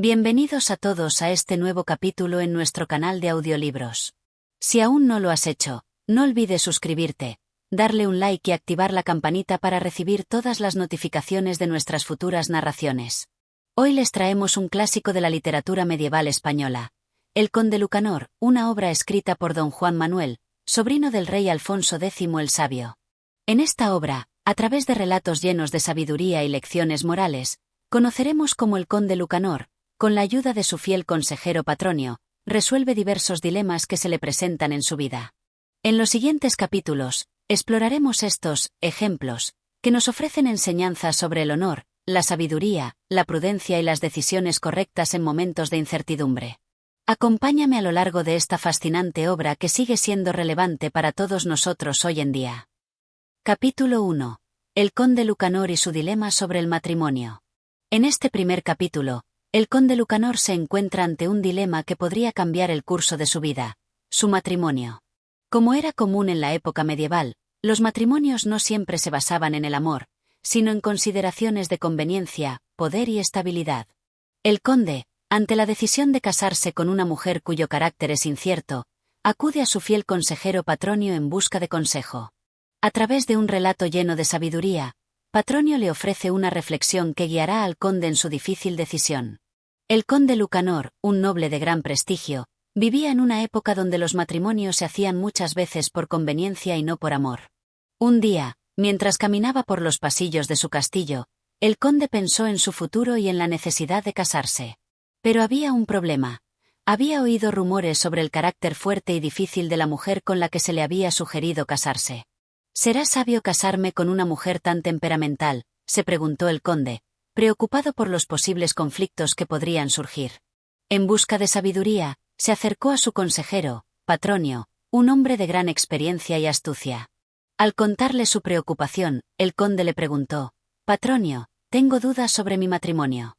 Bienvenidos a todos a este nuevo capítulo en nuestro canal de audiolibros. Si aún no lo has hecho, no olvides suscribirte, darle un like y activar la campanita para recibir todas las notificaciones de nuestras futuras narraciones. Hoy les traemos un clásico de la literatura medieval española, El Conde Lucanor, una obra escrita por don Juan Manuel, sobrino del rey Alfonso X el Sabio. En esta obra, a través de relatos llenos de sabiduría y lecciones morales, conoceremos cómo el Conde Lucanor, con la ayuda de su fiel consejero Patronio, resuelve diversos dilemas que se le presentan en su vida. En los siguientes capítulos, exploraremos estos ejemplos, que nos ofrecen enseñanzas sobre el honor, la sabiduría, la prudencia y las decisiones correctas en momentos de incertidumbre. Acompáñame a lo largo de esta fascinante obra que sigue siendo relevante para todos nosotros hoy en día. Capítulo 1. El Conde Lucanor y su dilema sobre el matrimonio. En este primer capítulo, el Conde Lucanor se encuentra ante un dilema que podría cambiar el curso de su vida: su matrimonio. Como era común en la época medieval, los matrimonios no siempre se basaban en el amor, sino en consideraciones de conveniencia, poder y estabilidad. El conde, ante la decisión de casarse con una mujer cuyo carácter es incierto, acude a su fiel consejero Patronio en busca de consejo. A través de un relato lleno de sabiduría, Patronio le ofrece una reflexión que guiará al conde en su difícil decisión. El conde Lucanor, un noble de gran prestigio, vivía en una época donde los matrimonios se hacían muchas veces por conveniencia y no por amor. Un día, mientras caminaba por los pasillos de su castillo, el conde pensó en su futuro y en la necesidad de casarse. Pero había un problema. Había oído rumores sobre el carácter fuerte y difícil de la mujer con la que se le había sugerido casarse. ¿Será sabio casarme con una mujer tan temperamental?, se preguntó el conde, preocupado por los posibles conflictos que podrían surgir. En busca de sabiduría, se acercó a su consejero, Patronio, un hombre de gran experiencia y astucia. Al contarle su preocupación, el conde le preguntó: «Patronio, tengo dudas sobre mi matrimonio.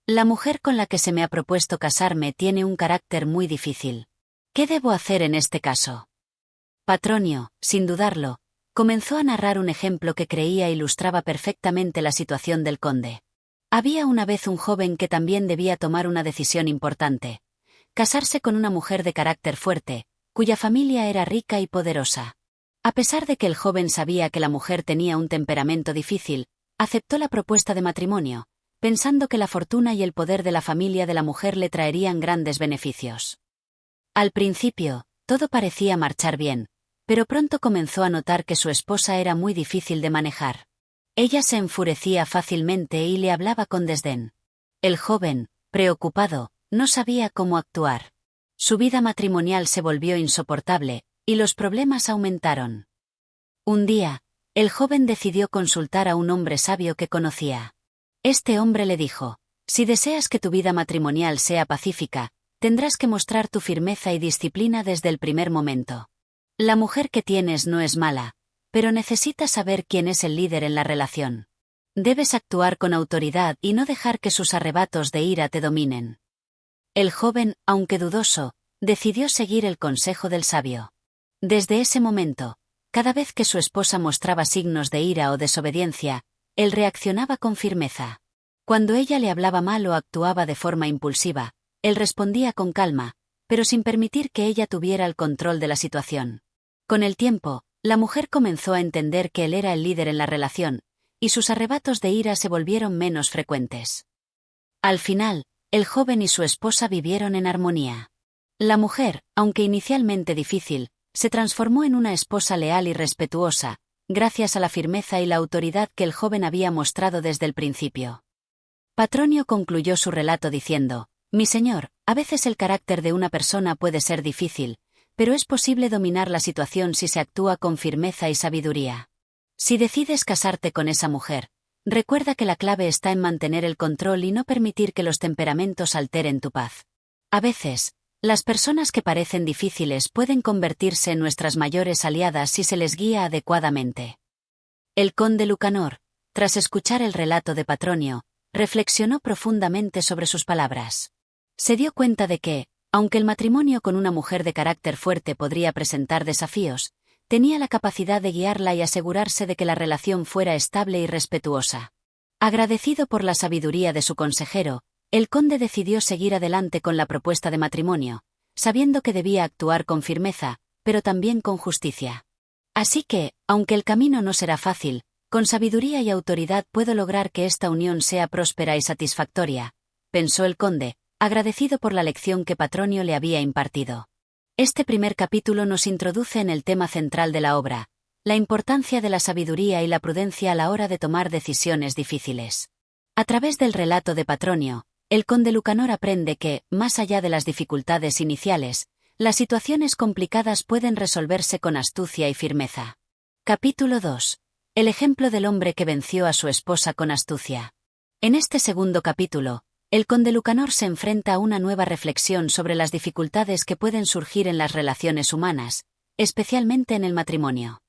La mujer con la que se me ha propuesto casarme tiene un carácter muy difícil. ¿Qué debo hacer en este caso?». Patronio, sin dudarlo, comenzó a narrar un ejemplo que creía ilustraba perfectamente la situación del conde. Había una vez un joven que también debía tomar una decisión importante: casarse con una mujer de carácter fuerte, cuya familia era rica y poderosa. A pesar de que el joven sabía que la mujer tenía un temperamento difícil, aceptó la propuesta de matrimonio, pensando que la fortuna y el poder de la familia de la mujer le traerían grandes beneficios. Al principio, todo parecía marchar bien, pero pronto comenzó a notar que su esposa era muy difícil de manejar. Ella se enfurecía fácilmente y le hablaba con desdén. El joven, preocupado, no sabía cómo actuar. Su vida matrimonial se volvió insoportable, y los problemas aumentaron. Un día, el joven decidió consultar a un hombre sabio que conocía. Este hombre le dijo: «Si deseas que tu vida matrimonial sea pacífica, tendrás que mostrar tu firmeza y disciplina desde el primer momento. La mujer que tienes no es mala, pero necesitas saber quién es el líder en la relación. Debes actuar con autoridad y no dejar que sus arrebatos de ira te dominen». El joven, aunque dudoso, decidió seguir el consejo del sabio. Desde ese momento, cada vez que su esposa mostraba signos de ira o desobediencia, él reaccionaba con firmeza. Cuando ella le hablaba mal o actuaba de forma impulsiva, él respondía con calma, pero sin permitir que ella tuviera el control de la situación. Con el tiempo, la mujer comenzó a entender que él era el líder en la relación, y sus arrebatos de ira se volvieron menos frecuentes. Al final, el joven y su esposa vivieron en armonía. La mujer, aunque inicialmente difícil, se transformó en una esposa leal y respetuosa, gracias a la firmeza y la autoridad que el joven había mostrado desde el principio. Patronio concluyó su relato diciendo: «Mi señor, a veces el carácter de una persona puede ser difícil, pero es posible dominar la situación si se actúa con firmeza y sabiduría. Si decides casarte con esa mujer, recuerda que la clave está en mantener el control y no permitir que los temperamentos alteren tu paz. A veces, las personas que parecen difíciles pueden convertirse en nuestras mayores aliadas si se les guía adecuadamente». El conde Lucanor, tras escuchar el relato de Patronio, reflexionó profundamente sobre sus palabras. Se dio cuenta de que, aunque el matrimonio con una mujer de carácter fuerte podría presentar desafíos, tenía la capacidad de guiarla y asegurarse de que la relación fuera estable y respetuosa. Agradecido por la sabiduría de su consejero, el conde decidió seguir adelante con la propuesta de matrimonio, sabiendo que debía actuar con firmeza, pero también con justicia. Así que, aunque el camino no será fácil, con sabiduría y autoridad puedo lograr que esta unión sea próspera y satisfactoria, pensó el conde, agradecido por la lección que Patronio le había impartido. Este primer capítulo nos introduce en el tema central de la obra, la importancia de la sabiduría y la prudencia a la hora de tomar decisiones difíciles. A través del relato de Patronio, el conde Lucanor aprende que, más allá de las dificultades iniciales, las situaciones complicadas pueden resolverse con astucia y firmeza. Capítulo 2. El ejemplo del hombre que venció a su esposa con astucia. En este segundo capítulo, el conde Lucanor se enfrenta a una nueva reflexión sobre las dificultades que pueden surgir en las relaciones humanas, especialmente en el matrimonio.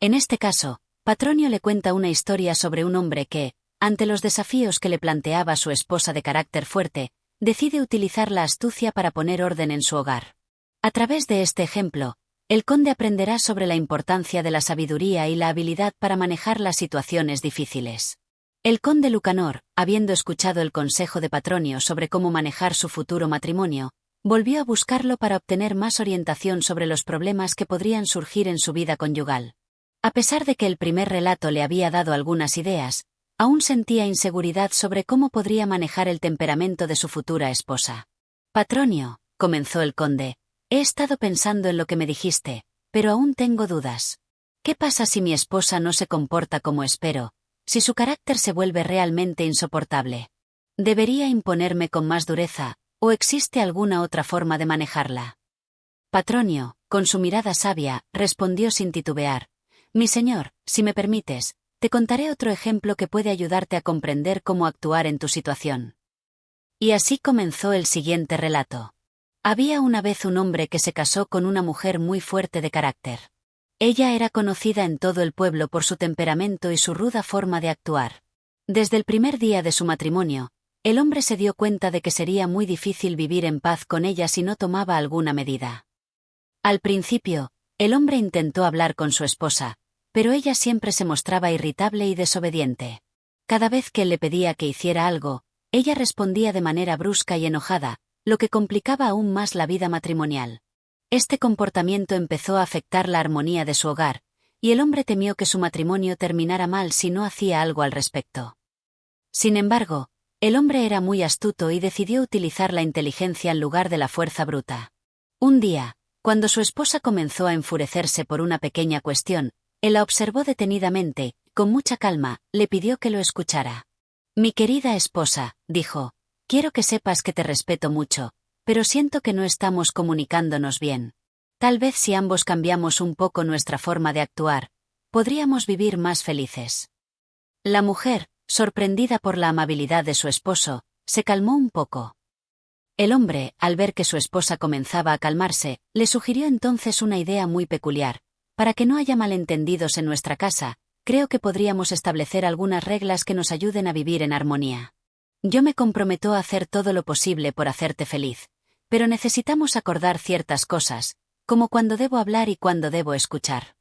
En este caso, Patronio le cuenta una historia sobre un hombre que, ante los desafíos que le planteaba su esposa de carácter fuerte, decide utilizar la astucia para poner orden en su hogar. A través de este ejemplo, el conde aprenderá sobre la importancia de la sabiduría y la habilidad para manejar las situaciones difíciles. El conde Lucanor, habiendo escuchado el consejo de Patronio sobre cómo manejar su futuro matrimonio, volvió a buscarlo para obtener más orientación sobre los problemas que podrían surgir en su vida conyugal. A pesar de que el primer relato le había dado algunas ideas, aún sentía inseguridad sobre cómo podría manejar el temperamento de su futura esposa. Patronio, comenzó el conde, he estado pensando en lo que me dijiste, pero aún tengo dudas. ¿Qué pasa si mi esposa no se comporta como espero, si su carácter se vuelve realmente insoportable? ¿Debería imponerme con más dureza, o existe alguna otra forma de manejarla? Patronio, con su mirada sabia, respondió sin titubear, mi señor, si me permites, te contaré otro ejemplo que puede ayudarte a comprender cómo actuar en tu situación. Y así comenzó el siguiente relato. Había una vez un hombre que se casó con una mujer muy fuerte de carácter. Ella era conocida en todo el pueblo por su temperamento y su ruda forma de actuar. Desde el primer día de su matrimonio, el hombre se dio cuenta de que sería muy difícil vivir en paz con ella si no tomaba alguna medida. Al principio, el hombre intentó hablar con su esposa, pero ella siempre se mostraba irritable y desobediente. Cada vez que él le pedía que hiciera algo, ella respondía de manera brusca y enojada, lo que complicaba aún más la vida matrimonial. Este comportamiento empezó a afectar la armonía de su hogar, y el hombre temió que su matrimonio terminara mal si no hacía algo al respecto. Sin embargo, el hombre era muy astuto y decidió utilizar la inteligencia en lugar de la fuerza bruta. Un día, cuando su esposa comenzó a enfurecerse por una pequeña cuestión, él la observó detenidamente, con mucha calma, le pidió que lo escuchara. Mi querida esposa, dijo, quiero que sepas que te respeto mucho, pero siento que no estamos comunicándonos bien. Tal vez si ambos cambiamos un poco nuestra forma de actuar, podríamos vivir más felices. La mujer, sorprendida por la amabilidad de su esposo, se calmó un poco. El hombre, al ver que su esposa comenzaba a calmarse, le sugirió entonces una idea muy peculiar. Para que no haya malentendidos en nuestra casa, creo que podríamos establecer algunas reglas que nos ayuden a vivir en armonía. Yo me comprometo a hacer todo lo posible por hacerte feliz, pero necesitamos acordar ciertas cosas, como cuándo debo hablar y cuándo debo escuchar.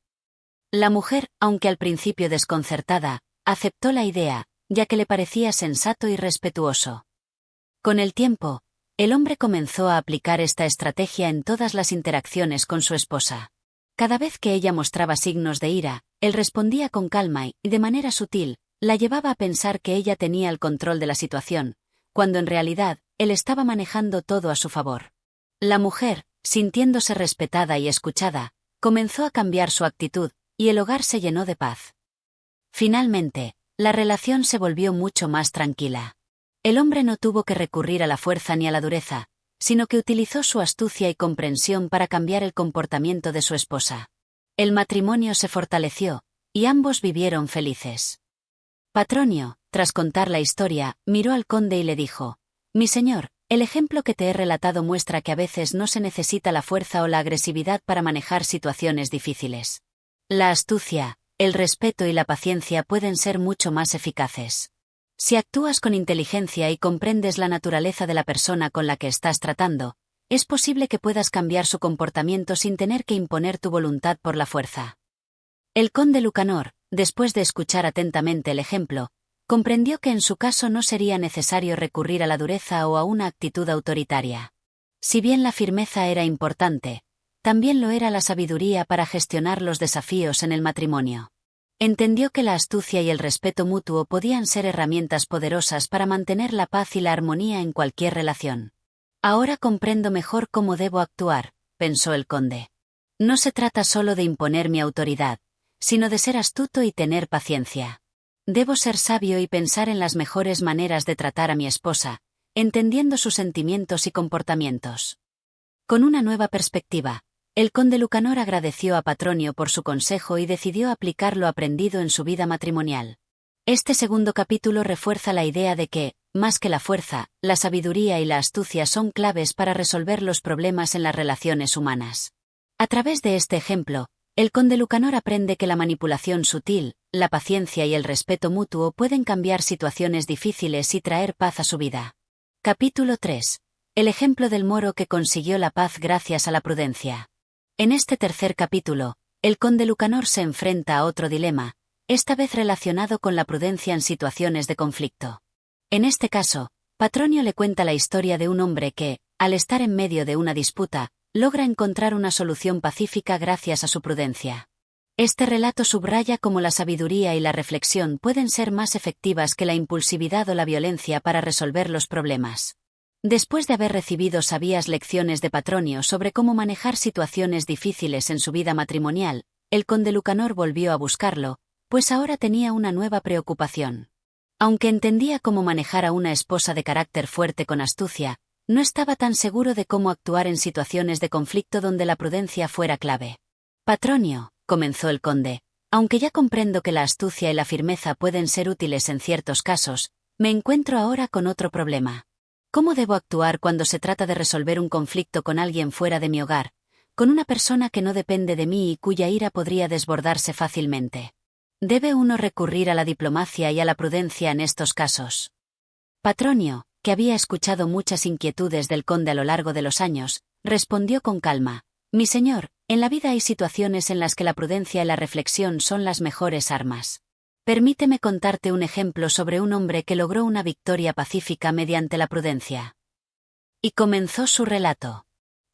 La mujer, aunque al principio desconcertada, aceptó la idea, ya que le parecía sensato y respetuoso. Con el tiempo, el hombre comenzó a aplicar esta estrategia en todas las interacciones con su esposa. Cada vez que ella mostraba signos de ira, él respondía con calma y, de manera sutil, la llevaba a pensar que ella tenía el control de la situación, cuando en realidad, él estaba manejando todo a su favor. La mujer, sintiéndose respetada y escuchada, comenzó a cambiar su actitud, y el hogar se llenó de paz. Finalmente, la relación se volvió mucho más tranquila. El hombre no tuvo que recurrir a la fuerza ni a la dureza, sino que utilizó su astucia y comprensión para cambiar el comportamiento de su esposa. El matrimonio se fortaleció, y ambos vivieron felices. Patronio, tras contar la historia, miró al conde y le dijo, mi señor, el ejemplo que te he relatado muestra que a veces no se necesita la fuerza o la agresividad para manejar situaciones difíciles. La astucia, el respeto y la paciencia pueden ser mucho más eficaces. Si actúas con inteligencia y comprendes la naturaleza de la persona con la que estás tratando, es posible que puedas cambiar su comportamiento sin tener que imponer tu voluntad por la fuerza. El conde Lucanor, después de escuchar atentamente el ejemplo, comprendió que en su caso no sería necesario recurrir a la dureza o a una actitud autoritaria. Si bien la firmeza era importante, también lo era la sabiduría para gestionar los desafíos en el matrimonio. Entendió que la astucia y el respeto mutuo podían ser herramientas poderosas para mantener la paz y la armonía en cualquier relación. Ahora comprendo mejor cómo debo actuar, pensó el conde. No se trata solo de imponer mi autoridad, sino de ser astuto y tener paciencia. Debo ser sabio y pensar en las mejores maneras de tratar a mi esposa, entendiendo sus sentimientos y comportamientos. Con una nueva perspectiva, el conde Lucanor agradeció a Patronio por su consejo y decidió aplicar lo aprendido en su vida matrimonial. Este segundo capítulo refuerza la idea de que, más que la fuerza, la sabiduría y la astucia son claves para resolver los problemas en las relaciones humanas. A través de este ejemplo, el conde Lucanor aprende que la manipulación sutil, la paciencia y el respeto mutuo pueden cambiar situaciones difíciles y traer paz a su vida. Capítulo 3. El ejemplo del moro que consiguió la paz gracias a la prudencia. En este tercer capítulo, el conde Lucanor se enfrenta a otro dilema, esta vez relacionado con la prudencia en situaciones de conflicto. En este caso, Patronio le cuenta la historia de un hombre que, al estar en medio de una disputa, logra encontrar una solución pacífica gracias a su prudencia. Este relato subraya cómo la sabiduría y la reflexión pueden ser más efectivas que la impulsividad o la violencia para resolver los problemas. Después de haber recibido sabias lecciones de Patronio sobre cómo manejar situaciones difíciles en su vida matrimonial, el conde Lucanor volvió a buscarlo, pues ahora tenía una nueva preocupación. Aunque entendía cómo manejar a una esposa de carácter fuerte con astucia, no estaba tan seguro de cómo actuar en situaciones de conflicto donde la prudencia fuera clave. Patronio, comenzó el conde, aunque ya comprendo que la astucia y la firmeza pueden ser útiles en ciertos casos, me encuentro ahora con otro problema. ¿Cómo debo actuar cuando se trata de resolver un conflicto con alguien fuera de mi hogar, con una persona que no depende de mí y cuya ira podría desbordarse fácilmente? ¿Debe uno recurrir a la diplomacia y a la prudencia en estos casos? Patronio, que había escuchado muchas inquietudes del conde a lo largo de los años, respondió con calma: Mi señor, en la vida hay situaciones en las que la prudencia y la reflexión son las mejores armas. Permíteme contarte un ejemplo sobre un hombre que logró una victoria pacífica mediante la prudencia. Y comenzó su relato.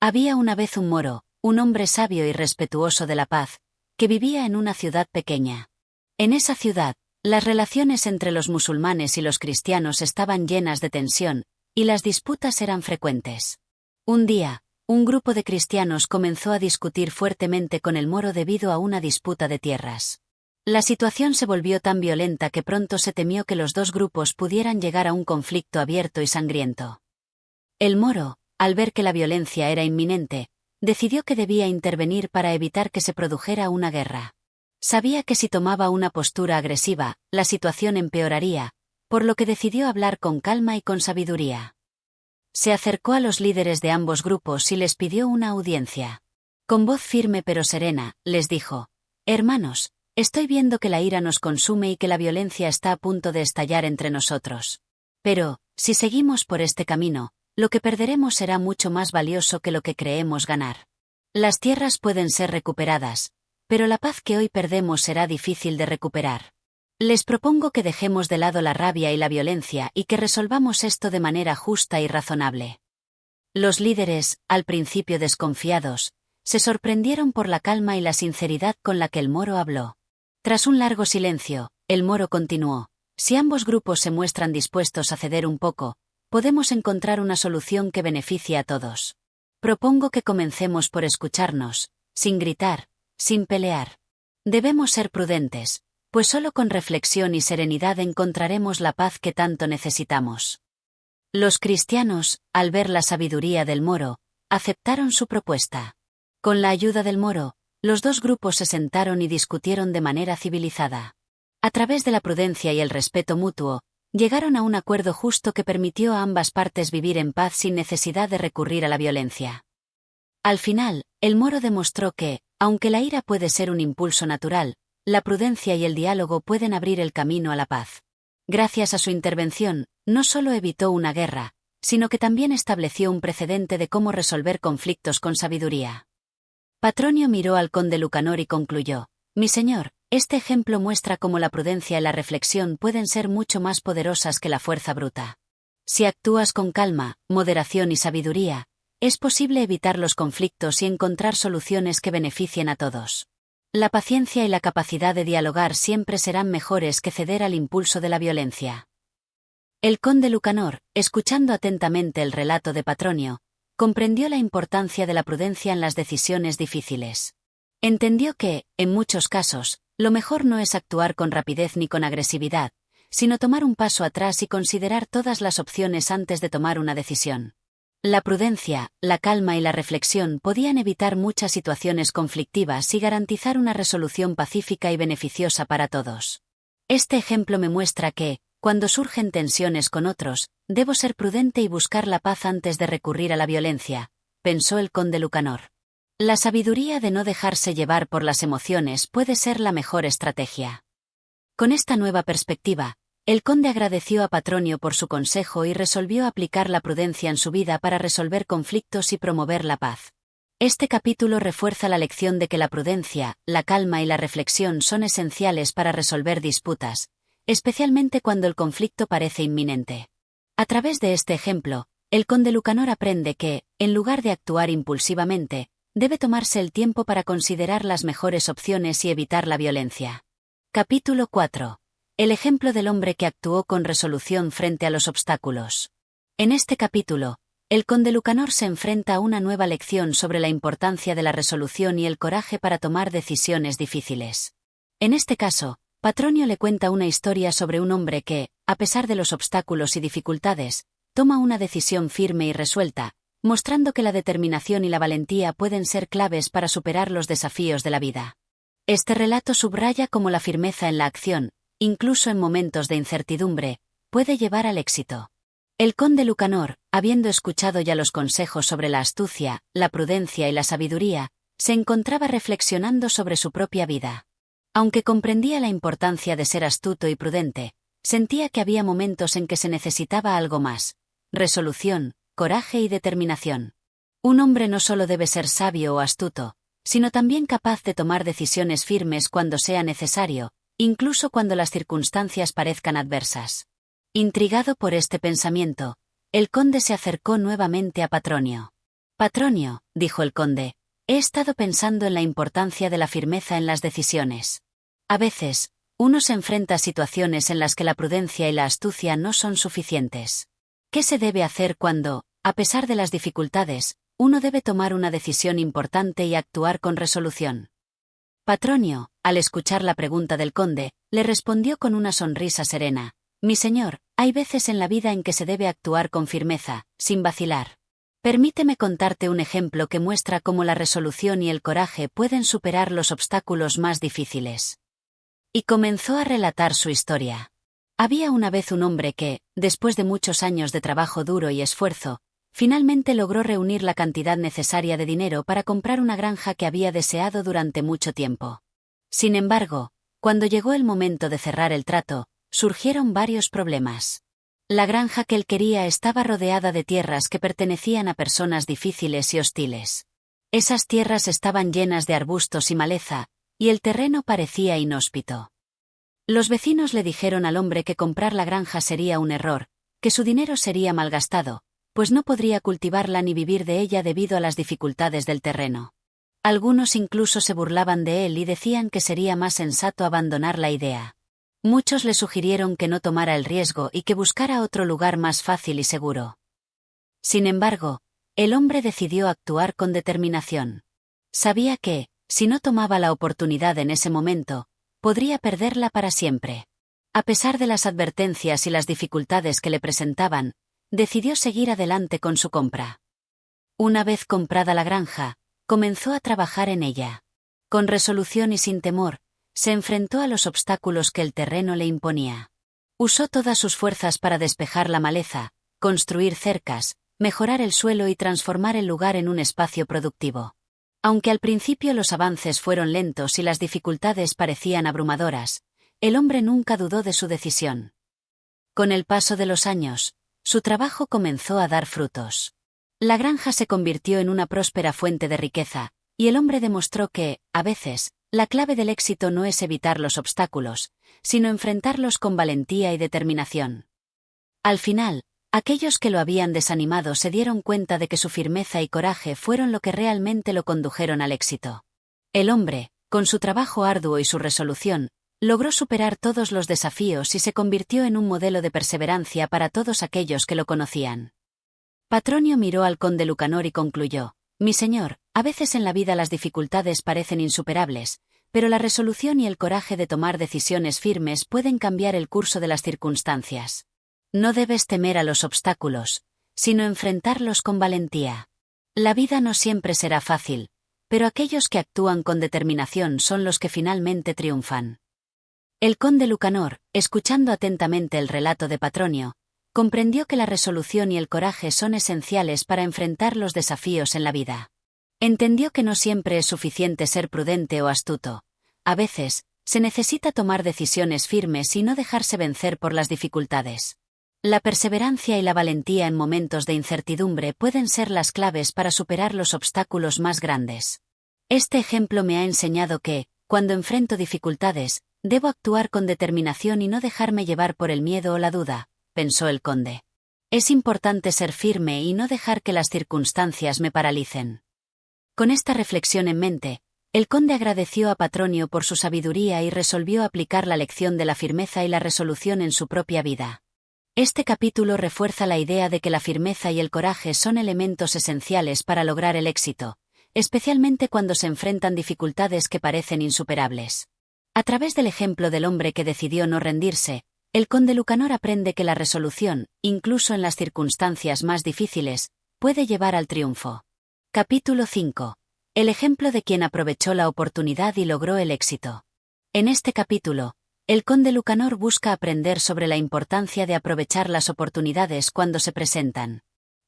Había una vez un moro, un hombre sabio y respetuoso de la paz, que vivía en una ciudad pequeña. En esa ciudad, las relaciones entre los musulmanes y los cristianos estaban llenas de tensión, y las disputas eran frecuentes. Un día, un grupo de cristianos comenzó a discutir fuertemente con el moro debido a una disputa de tierras. La situación se volvió tan violenta que pronto se temió que los dos grupos pudieran llegar a un conflicto abierto y sangriento. El moro, al ver que la violencia era inminente, decidió que debía intervenir para evitar que se produjera una guerra. Sabía que si tomaba una postura agresiva, la situación empeoraría, por lo que decidió hablar con calma y con sabiduría. Se acercó a los líderes de ambos grupos y les pidió una audiencia. Con voz firme pero serena, les dijo: Hermanos, estoy viendo que la ira nos consume y que la violencia está a punto de estallar entre nosotros. Pero, si seguimos por este camino, lo que perderemos será mucho más valioso que lo que creemos ganar. Las tierras pueden ser recuperadas, pero la paz que hoy perdemos será difícil de recuperar. Les propongo que dejemos de lado la rabia y la violencia y que resolvamos esto de manera justa y razonable. Los líderes, al principio desconfiados, se sorprendieron por la calma y la sinceridad con la que el moro habló. Tras un largo silencio, el moro continuó: Si ambos grupos se muestran dispuestos a ceder un poco, podemos encontrar una solución que beneficie a todos. Propongo que comencemos por escucharnos, sin gritar, sin pelear. Debemos ser prudentes, pues solo con reflexión y serenidad encontraremos la paz que tanto necesitamos. Los cristianos, al ver la sabiduría del moro, aceptaron su propuesta. Con la ayuda del moro, los dos grupos se sentaron y discutieron de manera civilizada. A través de la prudencia y el respeto mutuo, llegaron a un acuerdo justo que permitió a ambas partes vivir en paz sin necesidad de recurrir a la violencia. Al final, el moro demostró que, aunque la ira puede ser un impulso natural, la prudencia y el diálogo pueden abrir el camino a la paz. Gracias a su intervención, no solo evitó una guerra, sino que también estableció un precedente de cómo resolver conflictos con sabiduría. Patronio miró al conde Lucanor y concluyó: Mi señor, Este ejemplo muestra cómo la prudencia y la reflexión pueden ser mucho más poderosas que la fuerza bruta. Si actúas con calma, moderación y sabiduría, es posible evitar los conflictos y encontrar soluciones que beneficien a todos. La paciencia y la capacidad de dialogar siempre serán mejores que ceder al impulso de la violencia. El conde Lucanor, escuchando atentamente el relato de Patronio, comprendió la importancia de la prudencia en las decisiones difíciles. Entendió que, en muchos casos, lo mejor no es actuar con rapidez ni con agresividad, sino tomar un paso atrás y considerar todas las opciones antes de tomar una decisión. La prudencia, la calma y la reflexión podían evitar muchas situaciones conflictivas y garantizar una resolución pacífica y beneficiosa para todos. Este ejemplo me muestra que, cuando surgen tensiones con otros, debo ser prudente y buscar la paz antes de recurrir a la violencia, pensó el conde Lucanor. La sabiduría de no dejarse llevar por las emociones puede ser la mejor estrategia. Con esta nueva perspectiva, el conde agradeció a Patronio por su consejo y resolvió aplicar la prudencia en su vida para resolver conflictos y promover la paz. Este capítulo refuerza la lección de que la prudencia, la calma y la reflexión son esenciales para resolver disputas, especialmente cuando el conflicto parece inminente. A través de este ejemplo, el conde Lucanor aprende que, en lugar de actuar impulsivamente, debe tomarse el tiempo para considerar las mejores opciones y evitar la violencia. Capítulo 4. El ejemplo del hombre que actuó con resolución frente a los obstáculos. En este capítulo, el conde Lucanor se enfrenta a una nueva lección sobre la importancia de la resolución y el coraje para tomar decisiones difíciles. En este caso, Patronio le cuenta una historia sobre un hombre que, a pesar de los obstáculos y dificultades, toma una decisión firme y resuelta, mostrando que la determinación y la valentía pueden ser claves para superar los desafíos de la vida. Este relato subraya cómo la firmeza en la acción, incluso en momentos de incertidumbre, puede llevar al éxito. El conde Lucanor, habiendo escuchado ya los consejos sobre la astucia, la prudencia y la sabiduría, se encontraba reflexionando sobre su propia vida. Aunque comprendía la importancia de ser astuto y prudente, sentía que había momentos en que se necesitaba algo más: resolución, coraje y determinación. Un hombre no solo debe ser sabio o astuto, sino también capaz de tomar decisiones firmes cuando sea necesario, incluso cuando las circunstancias parezcan adversas. Intrigado por este pensamiento, el conde se acercó nuevamente a Patronio. «Patronio», dijo el conde, «he estado pensando en la importancia de la firmeza en las decisiones. A veces, uno se enfrenta a situaciones en las que la prudencia y la astucia no son suficientes. ¿Qué se debe hacer cuando, a pesar de las dificultades, uno debe tomar una decisión importante y actuar con resolución?» Patronio, al escuchar la pregunta del conde, le respondió con una sonrisa serena: «Mi señor, hay veces en la vida en que se debe actuar con firmeza, sin vacilar. Permíteme contarte un ejemplo que muestra cómo la resolución y el coraje pueden superar los obstáculos más difíciles». Y comenzó a relatar su historia. Había una vez un hombre que, después de muchos años de trabajo duro y esfuerzo, finalmente logró reunir la cantidad necesaria de dinero para comprar una granja que había deseado durante mucho tiempo. Sin embargo, cuando llegó el momento de cerrar el trato, surgieron varios problemas. La granja que él quería estaba rodeada de tierras que pertenecían a personas difíciles y hostiles. Esas tierras estaban llenas de arbustos y maleza, y el terreno parecía inhóspito. Los vecinos le dijeron al hombre que comprar la granja sería un error, que su dinero sería malgastado, pues no podría cultivarla ni vivir de ella debido a las dificultades del terreno. Algunos incluso se burlaban de él y decían que sería más sensato abandonar la idea. Muchos le sugirieron que no tomara el riesgo y que buscara otro lugar más fácil y seguro. Sin embargo, el hombre decidió actuar con determinación. Sabía que, si no tomaba la oportunidad en ese momento, podría perderla para siempre. A pesar de las advertencias y las dificultades que le presentaban, decidió seguir adelante con su compra. Una vez comprada la granja, comenzó a trabajar en ella. Con resolución y sin temor, se enfrentó a los obstáculos que el terreno le imponía. Usó todas sus fuerzas para despejar la maleza, construir cercas, mejorar el suelo y transformar el lugar en un espacio productivo. Aunque al principio los avances fueron lentos y las dificultades parecían abrumadoras, el hombre nunca dudó de su decisión. Con el paso de los años, su trabajo comenzó a dar frutos. La granja se convirtió en una próspera fuente de riqueza, y el hombre demostró que, a veces, la clave del éxito no es evitar los obstáculos, sino enfrentarlos con valentía y determinación. Al final, aquellos que lo habían desanimado se dieron cuenta de que su firmeza y coraje fueron lo que realmente lo condujeron al éxito. El hombre, con su trabajo arduo y su resolución, logró superar todos los desafíos y se convirtió en un modelo de perseverancia para todos aquellos que lo conocían. Patronio miró al conde Lucanor y concluyó: «Mi señor, a veces en la vida las dificultades parecen insuperables, pero la resolución y el coraje de tomar decisiones firmes pueden cambiar el curso de las circunstancias. No debes temer a los obstáculos, sino enfrentarlos con valentía. La vida no siempre será fácil, pero aquellos que actúan con determinación son los que finalmente triunfan». El conde Lucanor, escuchando atentamente el relato de Patronio, comprendió que la resolución y el coraje son esenciales para enfrentar los desafíos en la vida. Entendió que no siempre es suficiente ser prudente o astuto. A veces, se necesita tomar decisiones firmes y no dejarse vencer por las dificultades. La perseverancia y la valentía en momentos de incertidumbre pueden ser las claves para superar los obstáculos más grandes. Este ejemplo me ha enseñado que, cuando enfrento dificultades, debo actuar con determinación y no dejarme llevar por el miedo o la duda, pensó el conde. Es importante ser firme y no dejar que las circunstancias me paralicen. Con esta reflexión en mente, el conde agradeció a Patronio por su sabiduría y resolvió aplicar la lección de la firmeza y la resolución en su propia vida. Este capítulo refuerza la idea de que la firmeza y el coraje son elementos esenciales para lograr el éxito, especialmente cuando se enfrentan dificultades que parecen insuperables. A través del ejemplo del hombre que decidió no rendirse, el conde Lucanor aprende que la resolución, incluso en las circunstancias más difíciles, puede llevar al triunfo. Capítulo 5. El ejemplo de quien aprovechó la oportunidad y logró el éxito. En este capítulo, el conde Lucanor busca aprender sobre la importancia de aprovechar las oportunidades cuando se presentan.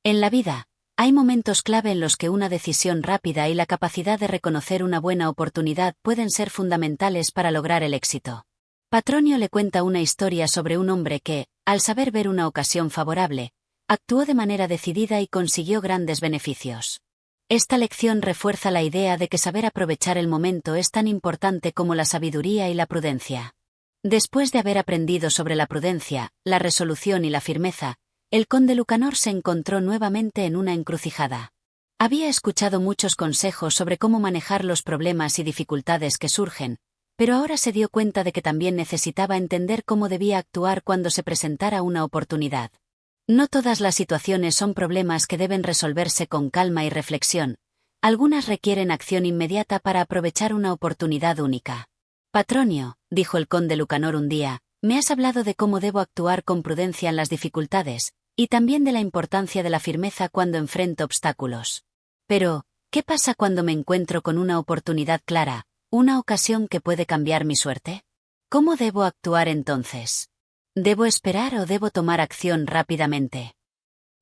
En la vida, hay momentos clave en los que una decisión rápida y la capacidad de reconocer una buena oportunidad pueden ser fundamentales para lograr el éxito. Patronio le cuenta una historia sobre un hombre que, al saber ver una ocasión favorable, actuó de manera decidida y consiguió grandes beneficios. Esta lección refuerza la idea de que saber aprovechar el momento es tan importante como la sabiduría y la prudencia. Después de haber aprendido sobre la prudencia, la resolución y la firmeza, el conde Lucanor se encontró nuevamente en una encrucijada. Había escuchado muchos consejos sobre cómo manejar los problemas y dificultades que surgen, pero ahora se dio cuenta de que también necesitaba entender cómo debía actuar cuando se presentara una oportunidad. No todas las situaciones son problemas que deben resolverse con calma y reflexión. Algunas requieren acción inmediata para aprovechar una oportunidad única. Patronio, dijo el conde Lucanor un día, me has hablado de cómo debo actuar con prudencia en las dificultades, y también de la importancia de la firmeza cuando enfrento obstáculos. Pero, ¿qué pasa cuando me encuentro con una oportunidad clara, una ocasión que puede cambiar mi suerte? ¿Cómo debo actuar entonces? ¿Debo esperar o debo tomar acción rápidamente?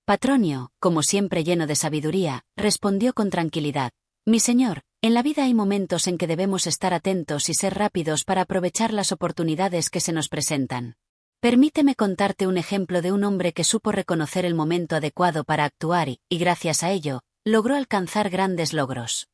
Patronio, como siempre lleno de sabiduría, respondió con tranquilidad: mi señor, en la vida hay momentos en que debemos estar atentos y ser rápidos para aprovechar las oportunidades que se nos presentan. Permíteme contarte un ejemplo de un hombre que supo reconocer el momento adecuado para actuar y, gracias a ello, logró alcanzar grandes logros.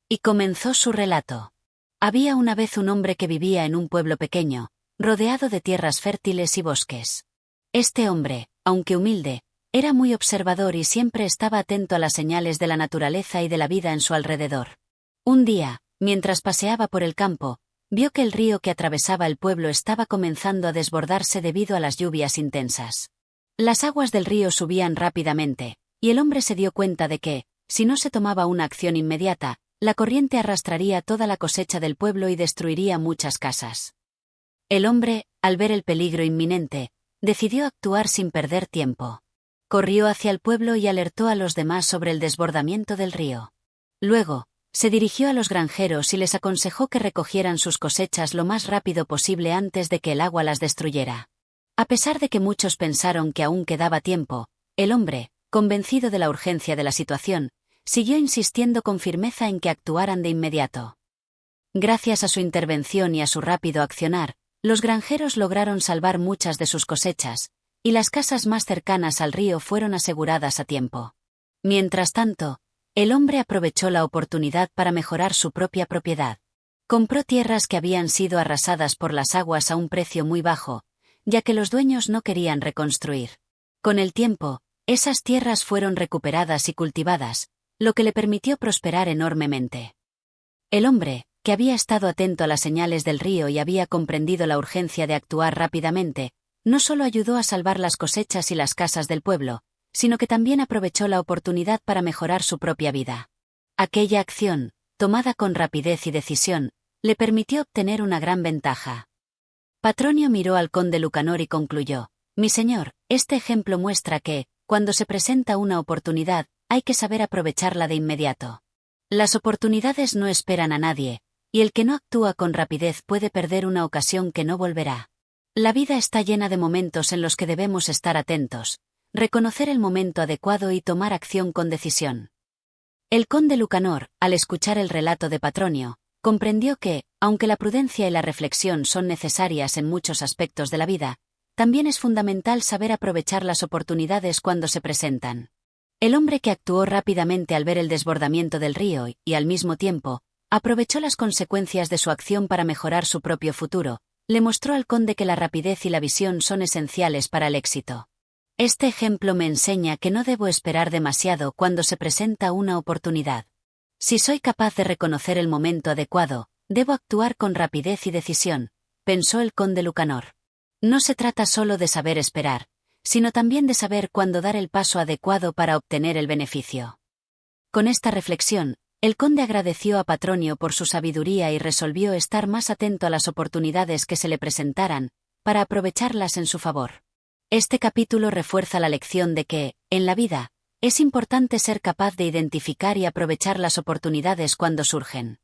Y comenzó su relato. Había una vez un hombre que vivía en un pueblo pequeño, rodeado de tierras fértiles y bosques. Este hombre, aunque humilde, era muy observador y siempre estaba atento a las señales de la naturaleza y de la vida en su alrededor. Un día, mientras paseaba por el campo, vio que el río que atravesaba el pueblo estaba comenzando a desbordarse debido a las lluvias intensas. Las aguas del río subían rápidamente, y el hombre se dio cuenta de que, si no se tomaba una acción inmediata, la corriente arrastraría toda la cosecha del pueblo y destruiría muchas casas. El hombre, al ver el peligro inminente, decidió actuar sin perder tiempo. Corrió hacia el pueblo y alertó a los demás sobre el desbordamiento del río. Luego, se dirigió a los granjeros y les aconsejó que recogieran sus cosechas lo más rápido posible antes de que el agua las destruyera. A pesar de que muchos pensaron que aún quedaba tiempo, el hombre, convencido de la urgencia de la situación, siguió insistiendo con firmeza en que actuaran de inmediato. Gracias a su intervención y a su rápido accionar, los granjeros lograron salvar muchas de sus cosechas, y las casas más cercanas al río fueron aseguradas a tiempo. Mientras tanto, el hombre aprovechó la oportunidad para mejorar su propia propiedad. Compró tierras que habían sido arrasadas por las aguas a un precio muy bajo, ya que los dueños no querían reconstruir. Con el tiempo, esas tierras fueron recuperadas y cultivadas, lo que le permitió prosperar enormemente. El hombre, que había estado atento a las señales del río y había comprendido la urgencia de actuar rápidamente, no solo ayudó a salvar las cosechas y las casas del pueblo, sino que también aprovechó la oportunidad para mejorar su propia vida. Aquella acción, tomada con rapidez y decisión, le permitió obtener una gran ventaja. Patronio miró al conde Lucanor y concluyó: «Mi señor, este ejemplo muestra que, cuando se presenta una oportunidad, hay que saber aprovecharla de inmediato. Las oportunidades no esperan a nadie, y el que no actúa con rapidez puede perder una ocasión que no volverá. La vida está llena de momentos en los que debemos estar atentos, reconocer el momento adecuado y tomar acción con decisión». El conde Lucanor, al escuchar el relato de Patronio, comprendió que, aunque la prudencia y la reflexión son necesarias en muchos aspectos de la vida, también es fundamental saber aprovechar las oportunidades cuando se presentan. El hombre que actuó rápidamente al ver el desbordamiento del río y, al mismo tiempo, aprovechó las consecuencias de su acción para mejorar su propio futuro, le mostró al conde que la rapidez y la visión son esenciales para el éxito. Este ejemplo me enseña que no debo esperar demasiado cuando se presenta una oportunidad. Si soy capaz de reconocer el momento adecuado, debo actuar con rapidez y decisión, pensó el conde Lucanor. No se trata solo de saber esperar, sino también de saber cuándo dar el paso adecuado para obtener el beneficio. Con esta reflexión, el conde agradeció a Patronio por su sabiduría y resolvió estar más atento a las oportunidades que se le presentaran, para aprovecharlas en su favor. Este capítulo refuerza la lección de que, en la vida, es importante ser capaz de identificar y aprovechar las oportunidades cuando surgen.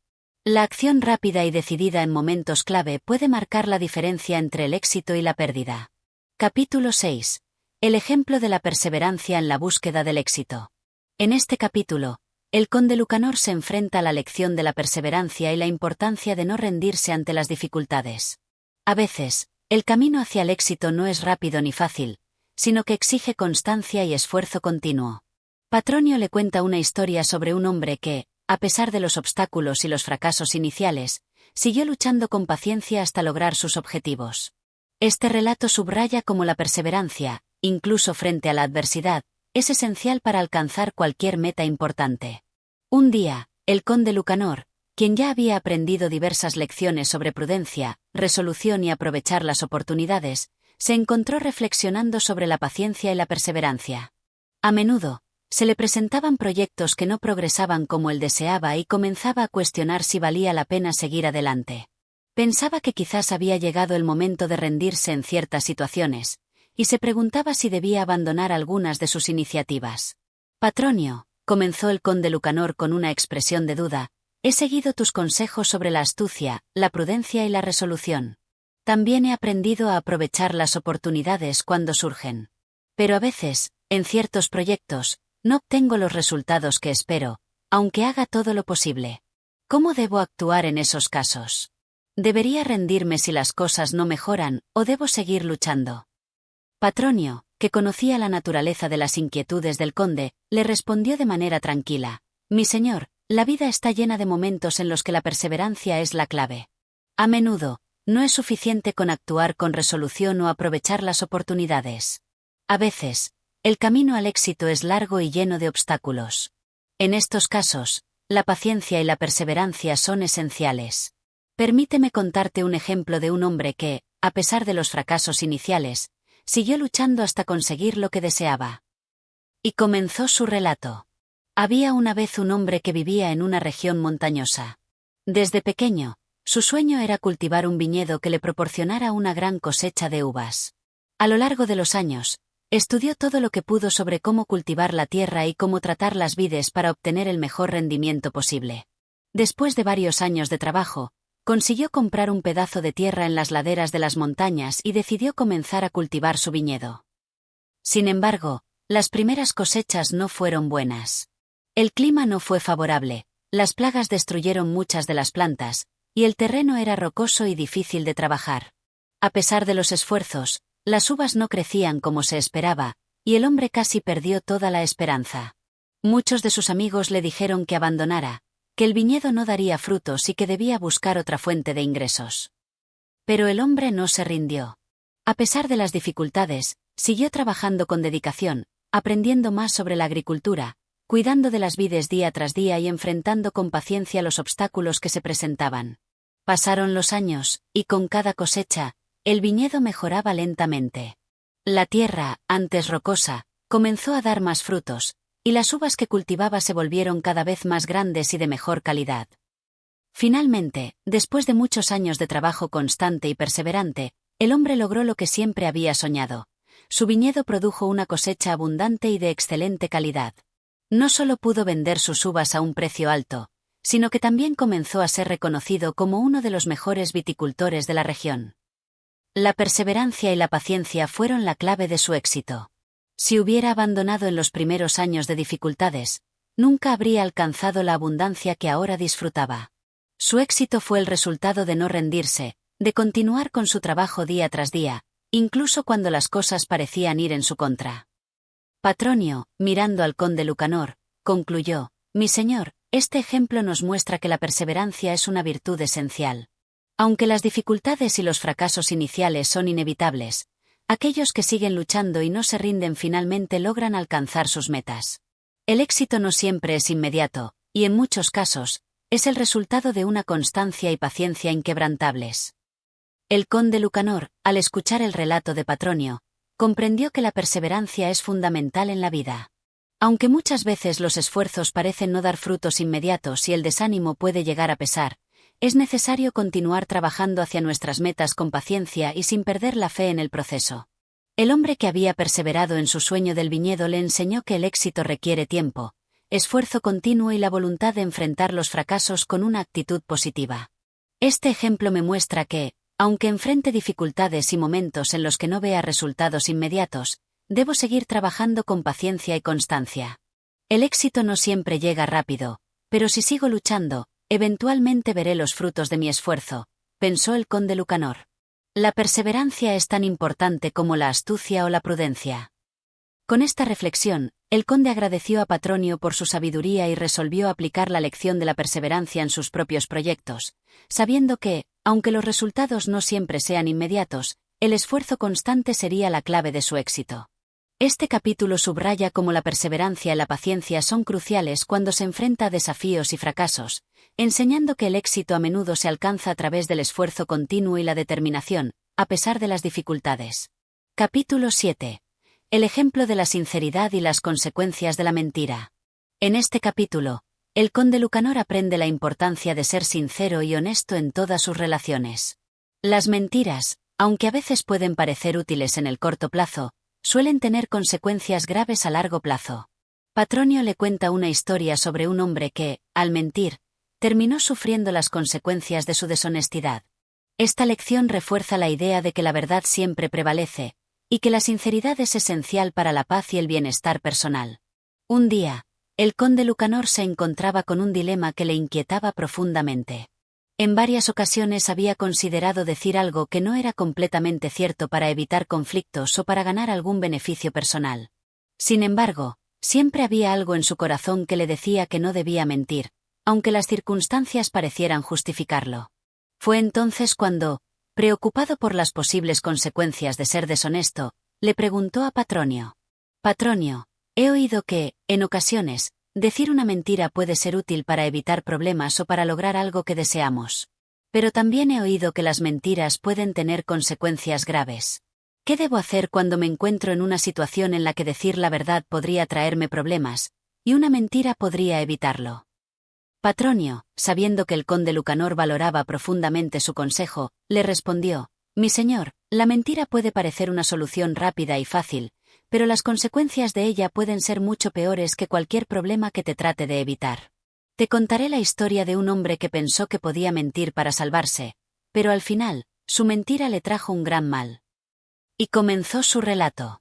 La acción rápida y decidida en momentos clave puede marcar la diferencia entre el éxito y la pérdida. Capítulo 6. El ejemplo de la perseverancia en la búsqueda del éxito. En este capítulo, el conde Lucanor se enfrenta a la lección de la perseverancia y la importancia de no rendirse ante las dificultades. A veces, el camino hacia el éxito no es rápido ni fácil, sino que exige constancia y esfuerzo continuo. Patronio le cuenta una historia sobre un hombre que, a pesar de los obstáculos y los fracasos iniciales, siguió luchando con paciencia hasta lograr sus objetivos. Este relato subraya cómo la perseverancia, incluso frente a la adversidad, es esencial para alcanzar cualquier meta importante. Un día, el conde Lucanor, quien ya había aprendido diversas lecciones sobre prudencia, resolución y aprovechar las oportunidades, se encontró reflexionando sobre la paciencia y la perseverancia. A menudo, se le presentaban proyectos que no progresaban como él deseaba y comenzaba a cuestionar si valía la pena seguir adelante. Pensaba que quizás había llegado el momento de rendirse en ciertas situaciones, y se preguntaba si debía abandonar algunas de sus iniciativas. «Patronio», comenzó el conde Lucanor con una expresión de duda, «he seguido tus consejos sobre la astucia, la prudencia y la resolución. También he aprendido a aprovechar las oportunidades cuando surgen. Pero a veces, en ciertos proyectos, no obtengo los resultados que espero, aunque haga todo lo posible. ¿Cómo debo actuar en esos casos? ¿Debería rendirme si las cosas no mejoran, o debo seguir luchando?» Patronio, que conocía la naturaleza de las inquietudes del conde, le respondió de manera tranquila: «Mi señor, la vida está llena de momentos en los que la perseverancia es la clave. A menudo, no es suficiente con actuar con resolución o aprovechar las oportunidades. A veces, el camino al éxito es largo y lleno de obstáculos. En estos casos, la paciencia y la perseverancia son esenciales. Permíteme contarte un ejemplo de un hombre que, a pesar de los fracasos iniciales, siguió luchando hasta conseguir lo que deseaba». Y comenzó su relato. Había una vez un hombre que vivía en una región montañosa. Desde pequeño, su sueño era cultivar un viñedo que le proporcionara una gran cosecha de uvas. A lo largo de los años, estudió todo lo que pudo sobre cómo cultivar la tierra y cómo tratar las vides para obtener el mejor rendimiento posible. Después de varios años de trabajo, consiguió comprar un pedazo de tierra en las laderas de las montañas y decidió comenzar a cultivar su viñedo. Sin embargo, las primeras cosechas no fueron buenas. El clima no fue favorable, las plagas destruyeron muchas de las plantas, y el terreno era rocoso y difícil de trabajar. A pesar de los esfuerzos, las uvas no crecían como se esperaba, y el hombre casi perdió toda la esperanza. Muchos de sus amigos le dijeron que abandonara, que el viñedo no daría frutos y que debía buscar otra fuente de ingresos. Pero el hombre no se rindió. A pesar de las dificultades, siguió trabajando con dedicación, aprendiendo más sobre la agricultura, cuidando de las vides día tras día y enfrentando con paciencia los obstáculos que se presentaban. Pasaron los años, y con cada cosecha, el viñedo mejoraba lentamente. La tierra, antes rocosa, comenzó a dar más frutos, y las uvas que cultivaba se volvieron cada vez más grandes y de mejor calidad. Finalmente, después de muchos años de trabajo constante y perseverante, el hombre logró lo que siempre había soñado. Su viñedo produjo una cosecha abundante y de excelente calidad. No solo pudo vender sus uvas a un precio alto, sino que también comenzó a ser reconocido como uno de los mejores viticultores de la región. La perseverancia y la paciencia fueron la clave de su éxito. Si hubiera abandonado en los primeros años de dificultades, nunca habría alcanzado la abundancia que ahora disfrutaba. Su éxito fue el resultado de no rendirse, de continuar con su trabajo día tras día, incluso cuando las cosas parecían ir en su contra. Patronio, mirando al conde Lucanor, concluyó: «Mi señor, este ejemplo nos muestra que la perseverancia es una virtud esencial. Aunque las dificultades y los fracasos iniciales son inevitables, aquellos que siguen luchando y no se rinden finalmente logran alcanzar sus metas. El éxito no siempre es inmediato, y en muchos casos, es el resultado de una constancia y paciencia inquebrantables». El conde Lucanor, al escuchar el relato de Patronio, comprendió que la perseverancia es fundamental en la vida. Aunque muchas veces los esfuerzos parecen no dar frutos inmediatos y el desánimo puede llegar a pesar, es necesario continuar trabajando hacia nuestras metas con paciencia y sin perder la fe en el proceso. El hombre que había perseverado en su sueño del viñedo le enseñó que el éxito requiere tiempo, esfuerzo continuo y la voluntad de enfrentar los fracasos con una actitud positiva. Este ejemplo me muestra que, aunque enfrente dificultades y momentos en los que no vea resultados inmediatos, debo seguir trabajando con paciencia y constancia. El éxito no siempre llega rápido, pero si sigo luchando, eventualmente veré los frutos de mi esfuerzo, pensó el conde Lucanor. La perseverancia es tan importante como la astucia o la prudencia. Con esta reflexión, el conde agradeció a Patronio por su sabiduría y resolvió aplicar la lección de la perseverancia en sus propios proyectos, sabiendo que, aunque los resultados no siempre sean inmediatos, el esfuerzo constante sería la clave de su éxito. Este capítulo subraya cómo la perseverancia y la paciencia son cruciales cuando se enfrenta a desafíos y fracasos, enseñando que el éxito a menudo se alcanza a través del esfuerzo continuo y la determinación, a pesar de las dificultades. Capítulo 7. El ejemplo de la sinceridad y las consecuencias de la mentira. En este capítulo, el conde Lucanor aprende la importancia de ser sincero y honesto en todas sus relaciones. Las mentiras, aunque a veces pueden parecer útiles en el corto plazo, suelen tener consecuencias graves a largo plazo. Patronio le cuenta una historia sobre un hombre que, al mentir, terminó sufriendo las consecuencias de su deshonestidad. Esta lección refuerza la idea de que la verdad siempre prevalece, y que la sinceridad es esencial para la paz y el bienestar personal. Un día, el conde Lucanor se encontraba con un dilema que le inquietaba profundamente. En varias ocasiones había considerado decir algo que no era completamente cierto para evitar conflictos o para ganar algún beneficio personal. Sin embargo, siempre había algo en su corazón que le decía que no debía mentir, aunque las circunstancias parecieran justificarlo. Fue entonces cuando, preocupado por las posibles consecuencias de ser deshonesto, le preguntó a Patronio: «Patronio, he oído que, en ocasiones, decir una mentira puede ser útil para evitar problemas o para lograr algo que deseamos. Pero también he oído que las mentiras pueden tener consecuencias graves. ¿Qué debo hacer cuando me encuentro en una situación en la que decir la verdad podría traerme problemas, y una mentira podría evitarlo?» Patronio, sabiendo que el conde Lucanor valoraba profundamente su consejo, le respondió: «Mi señor, la mentira puede parecer una solución rápida y fácil, pero las consecuencias de ella pueden ser mucho peores que cualquier problema que te trate de evitar. Te contaré la historia de un hombre que pensó que podía mentir para salvarse, pero al final, su mentira le trajo un gran mal». Y comenzó su relato.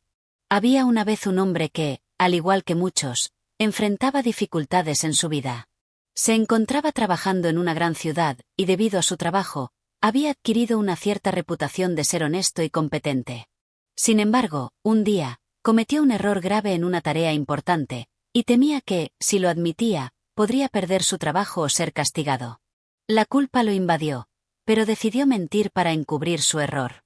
Había una vez un hombre que, al igual que muchos, enfrentaba dificultades en su vida. Se encontraba trabajando en una gran ciudad, y debido a su trabajo, había adquirido una cierta reputación de ser honesto y competente. Sin embargo, un día, cometió un error grave en una tarea importante, y temía que, si lo admitía, podría perder su trabajo o ser castigado. La culpa lo invadió, pero decidió mentir para encubrir su error.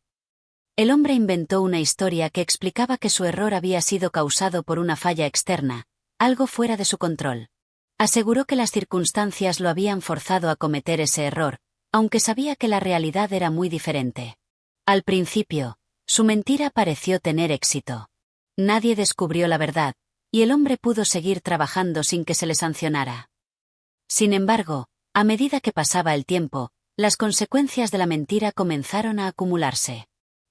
El hombre inventó una historia que explicaba que su error había sido causado por una falla externa, algo fuera de su control. Aseguró que las circunstancias lo habían forzado a cometer ese error, aunque sabía que la realidad era muy diferente. Al principio, su mentira pareció tener éxito. Nadie descubrió la verdad, y el hombre pudo seguir trabajando sin que se le sancionara. Sin embargo, a medida que pasaba el tiempo, las consecuencias de la mentira comenzaron a acumularse.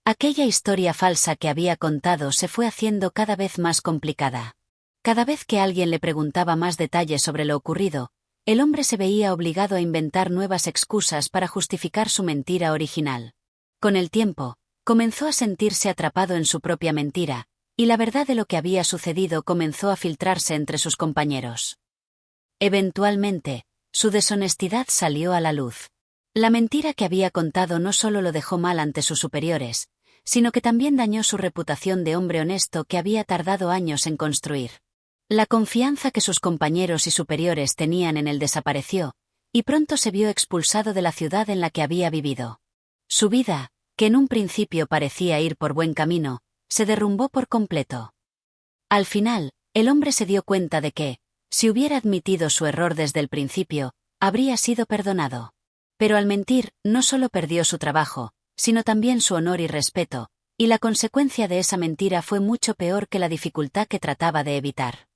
Aquella historia falsa que había contado se fue haciendo cada vez más complicada. Cada vez que alguien le preguntaba más detalles sobre lo ocurrido, el hombre se veía obligado a inventar nuevas excusas para justificar su mentira original. Con el tiempo, comenzó a sentirse atrapado en su propia mentira, y la verdad de lo que había sucedido comenzó a filtrarse entre sus compañeros. Eventualmente, su deshonestidad salió a la luz. La mentira que había contado no solo lo dejó mal ante sus superiores, sino que también dañó su reputación de hombre honesto que había tardado años en construir. La confianza que sus compañeros y superiores tenían en él desapareció, y pronto se vio expulsado de la ciudad en la que había vivido. Su vida, que en un principio parecía ir por buen camino, se derrumbó por completo. Al final, el hombre se dio cuenta de que, si hubiera admitido su error desde el principio, habría sido perdonado. Pero al mentir, no solo perdió su trabajo, sino también su honor y respeto, y la consecuencia de esa mentira fue mucho peor que la dificultad que trataba de evitar.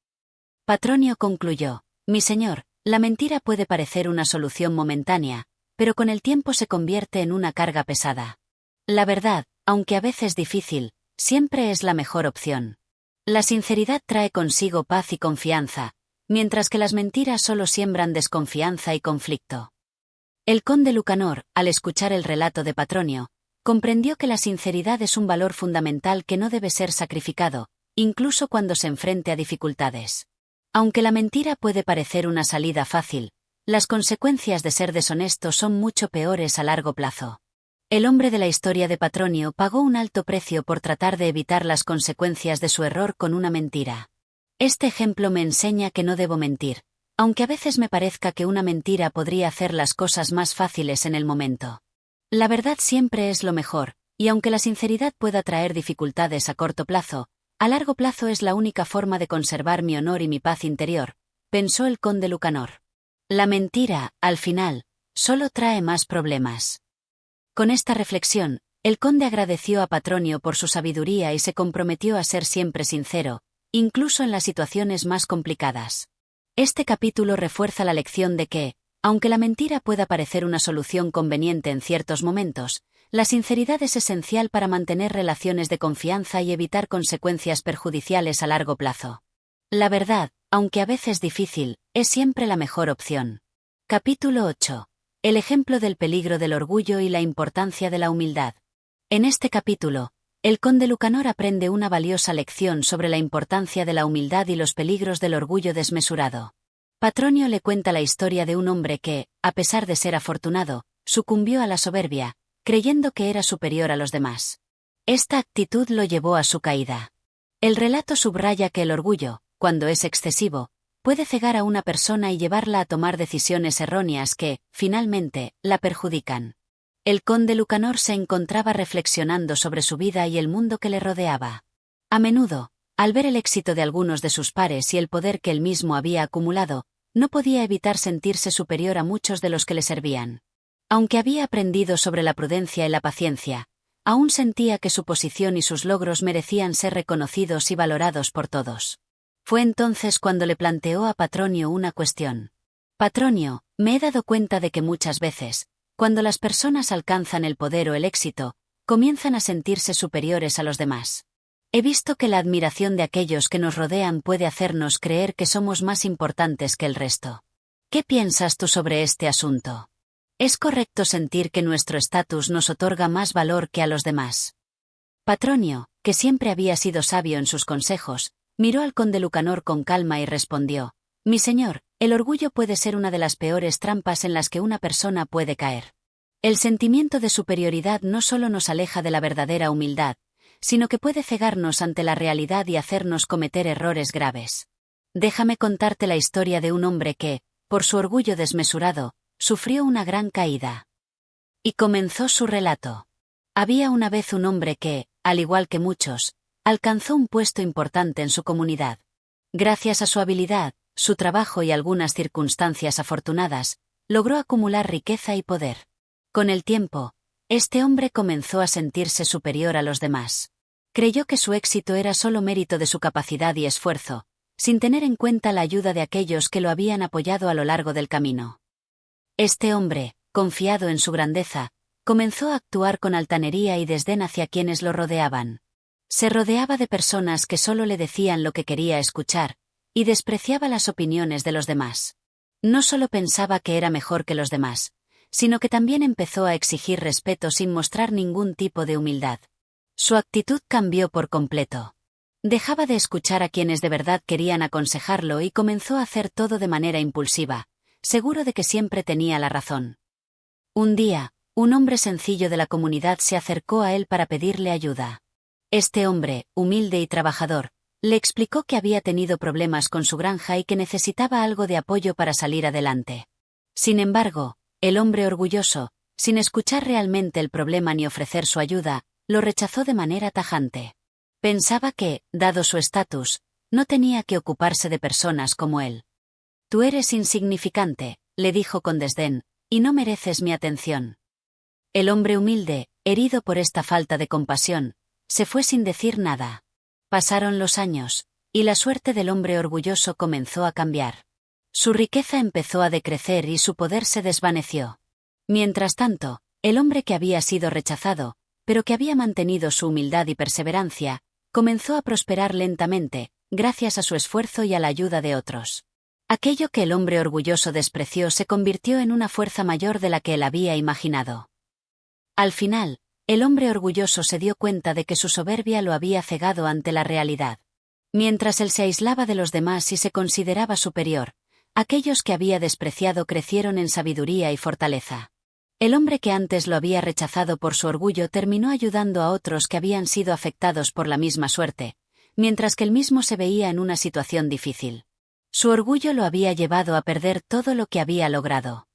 Patronio concluyó: «Mi señor, la mentira puede parecer una solución momentánea, pero con el tiempo se convierte en una carga pesada. La verdad, aunque a veces difícil, siempre es la mejor opción. La sinceridad trae consigo paz y confianza, mientras que las mentiras solo siembran desconfianza y conflicto». El conde Lucanor, al escuchar el relato de Patronio, comprendió que la sinceridad es un valor fundamental que no debe ser sacrificado, incluso cuando se enfrente a dificultades. Aunque la mentira puede parecer una salida fácil, las consecuencias de ser deshonesto son mucho peores a largo plazo. El hombre de la historia de Patronio pagó un alto precio por tratar de evitar las consecuencias de su error con una mentira. Este ejemplo me enseña que no debo mentir, aunque a veces me parezca que una mentira podría hacer las cosas más fáciles en el momento. La verdad siempre es lo mejor, y aunque la sinceridad pueda traer dificultades a corto plazo, a largo plazo es la única forma de conservar mi honor y mi paz interior, pensó el conde Lucanor. La mentira, al final, solo trae más problemas. Con esta reflexión, el conde agradeció a Patronio por su sabiduría y se comprometió a ser siempre sincero, incluso en las situaciones más complicadas. Este capítulo refuerza la lección de que, aunque la mentira pueda parecer una solución conveniente en ciertos momentos, la sinceridad es esencial para mantener relaciones de confianza y evitar consecuencias perjudiciales a largo plazo. La verdad, aunque a veces difícil, es siempre la mejor opción. Capítulo 8. El ejemplo del peligro del orgullo y la importancia de la humildad. En este capítulo, el conde Lucanor aprende una valiosa lección sobre la importancia de la humildad y los peligros del orgullo desmesurado. Patronio le cuenta la historia de un hombre que, a pesar de ser afortunado, sucumbió a la soberbia, creyendo que era superior a los demás. Esta actitud lo llevó a su caída. El relato subraya que el orgullo, cuando es excesivo, puede cegar a una persona y llevarla a tomar decisiones erróneas que, finalmente, la perjudican. El conde Lucanor se encontraba reflexionando sobre su vida y el mundo que le rodeaba. A menudo, al ver el éxito de algunos de sus pares y el poder que él mismo había acumulado, no podía evitar sentirse superior a muchos de los que le servían. Aunque había aprendido sobre la prudencia y la paciencia, aún sentía que su posición y sus logros merecían ser reconocidos y valorados por todos. Fue entonces cuando le planteó a Patronio una cuestión. «Patronio, me he dado cuenta de que muchas veces, cuando las personas alcanzan el poder o el éxito, comienzan a sentirse superiores a los demás. He visto que la admiración de aquellos que nos rodean puede hacernos creer que somos más importantes que el resto. ¿Qué piensas tú sobre este asunto? ¿Es correcto sentir que nuestro estatus nos otorga más valor que a los demás?» Patronio, que siempre había sido sabio en sus consejos, miró al conde Lucanor con calma y respondió: «Mi señor, el orgullo puede ser una de las peores trampas en las que una persona puede caer. El sentimiento de superioridad no solo nos aleja de la verdadera humildad, sino que puede cegarnos ante la realidad y hacernos cometer errores graves. Déjame contarte la historia de un hombre que, por su orgullo desmesurado, sufrió una gran caída. Y comenzó su relato. Había una vez un hombre que, al igual que muchos, alcanzó un puesto importante en su comunidad. Gracias a su habilidad, su trabajo y algunas circunstancias afortunadas, logró acumular riqueza y poder. Con el tiempo, este hombre comenzó a sentirse superior a los demás. Creyó que su éxito era solo mérito de su capacidad y esfuerzo, sin tener en cuenta la ayuda de aquellos que lo habían apoyado a lo largo del camino. Este hombre, confiado en su grandeza, comenzó a actuar con altanería y desdén hacia quienes lo rodeaban. Se rodeaba de personas que solo le decían lo que quería escuchar, y despreciaba las opiniones de los demás. No solo pensaba que era mejor que los demás, sino que también empezó a exigir respeto sin mostrar ningún tipo de humildad. Su actitud cambió por completo. Dejaba de escuchar a quienes de verdad querían aconsejarlo y comenzó a hacer todo de manera impulsiva, seguro de que siempre tenía la razón. Un día, un hombre sencillo de la comunidad se acercó a él para pedirle ayuda. Este hombre, humilde y trabajador, le explicó que había tenido problemas con su granja y que necesitaba algo de apoyo para salir adelante. Sin embargo, el hombre orgulloso, sin escuchar realmente el problema ni ofrecer su ayuda, lo rechazó de manera tajante. Pensaba que, dado su estatus, no tenía que ocuparse de personas como él. «Tú eres insignificante», le dijo con desdén, «y no mereces mi atención». El hombre humilde, herido por esta falta de compasión, se fue sin decir nada. Pasaron los años, y la suerte del hombre orgulloso comenzó a cambiar. Su riqueza empezó a decrecer y su poder se desvaneció. Mientras tanto, el hombre que había sido rechazado, pero que había mantenido su humildad y perseverancia, comenzó a prosperar lentamente, gracias a su esfuerzo y a la ayuda de otros. Aquello que el hombre orgulloso despreció se convirtió en una fuerza mayor de la que él había imaginado. Al final, el hombre orgulloso se dio cuenta de que su soberbia lo había cegado ante la realidad. Mientras él se aislaba de los demás y se consideraba superior, aquellos que había despreciado crecieron en sabiduría y fortaleza. El hombre que antes lo había rechazado por su orgullo terminó ayudando a otros que habían sido afectados por la misma suerte, mientras que él mismo se veía en una situación difícil. Su orgullo lo había llevado a perder todo lo que había logrado.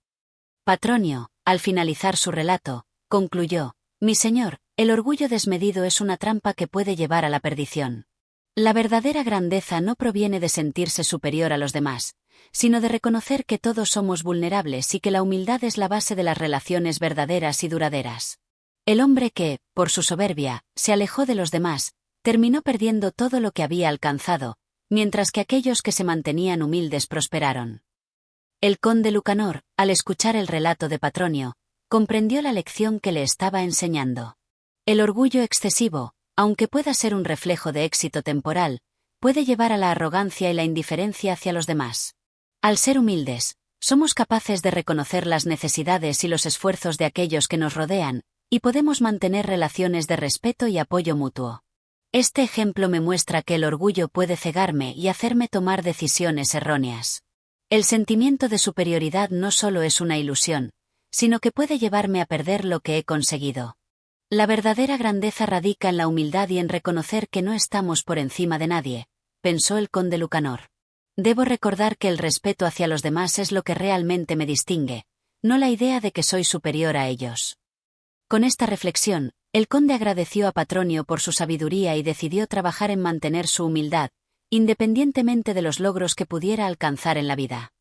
Patronio, al finalizar su relato, concluyó: «Mi señor, el orgullo desmedido es una trampa que puede llevar a la perdición. La verdadera grandeza no proviene de sentirse superior a los demás, sino de reconocer que todos somos vulnerables y que la humildad es la base de las relaciones verdaderas y duraderas». El hombre que, por su soberbia, se alejó de los demás, terminó perdiendo todo lo que había alcanzado, mientras que aquellos que se mantenían humildes prosperaron. El conde Lucanor, al escuchar el relato de Patronio, comprendió la lección que le estaba enseñando. El orgullo excesivo, aunque pueda ser un reflejo de éxito temporal, puede llevar a la arrogancia y la indiferencia hacia los demás. Al ser humildes, somos capaces de reconocer las necesidades y los esfuerzos de aquellos que nos rodean, y podemos mantener relaciones de respeto y apoyo mutuo. Este ejemplo me muestra que el orgullo puede cegarme y hacerme tomar decisiones erróneas. El sentimiento de superioridad no solo es una ilusión, sino que puede llevarme a perder lo que he conseguido. La verdadera grandeza radica en la humildad y en reconocer que no estamos por encima de nadie, pensó el conde Lucanor. Debo recordar que el respeto hacia los demás es lo que realmente me distingue, no la idea de que soy superior a ellos. Con esta reflexión, el conde agradeció a Patronio por su sabiduría y decidió trabajar en mantener su humildad, independientemente de los logros que pudiera alcanzar en la vida.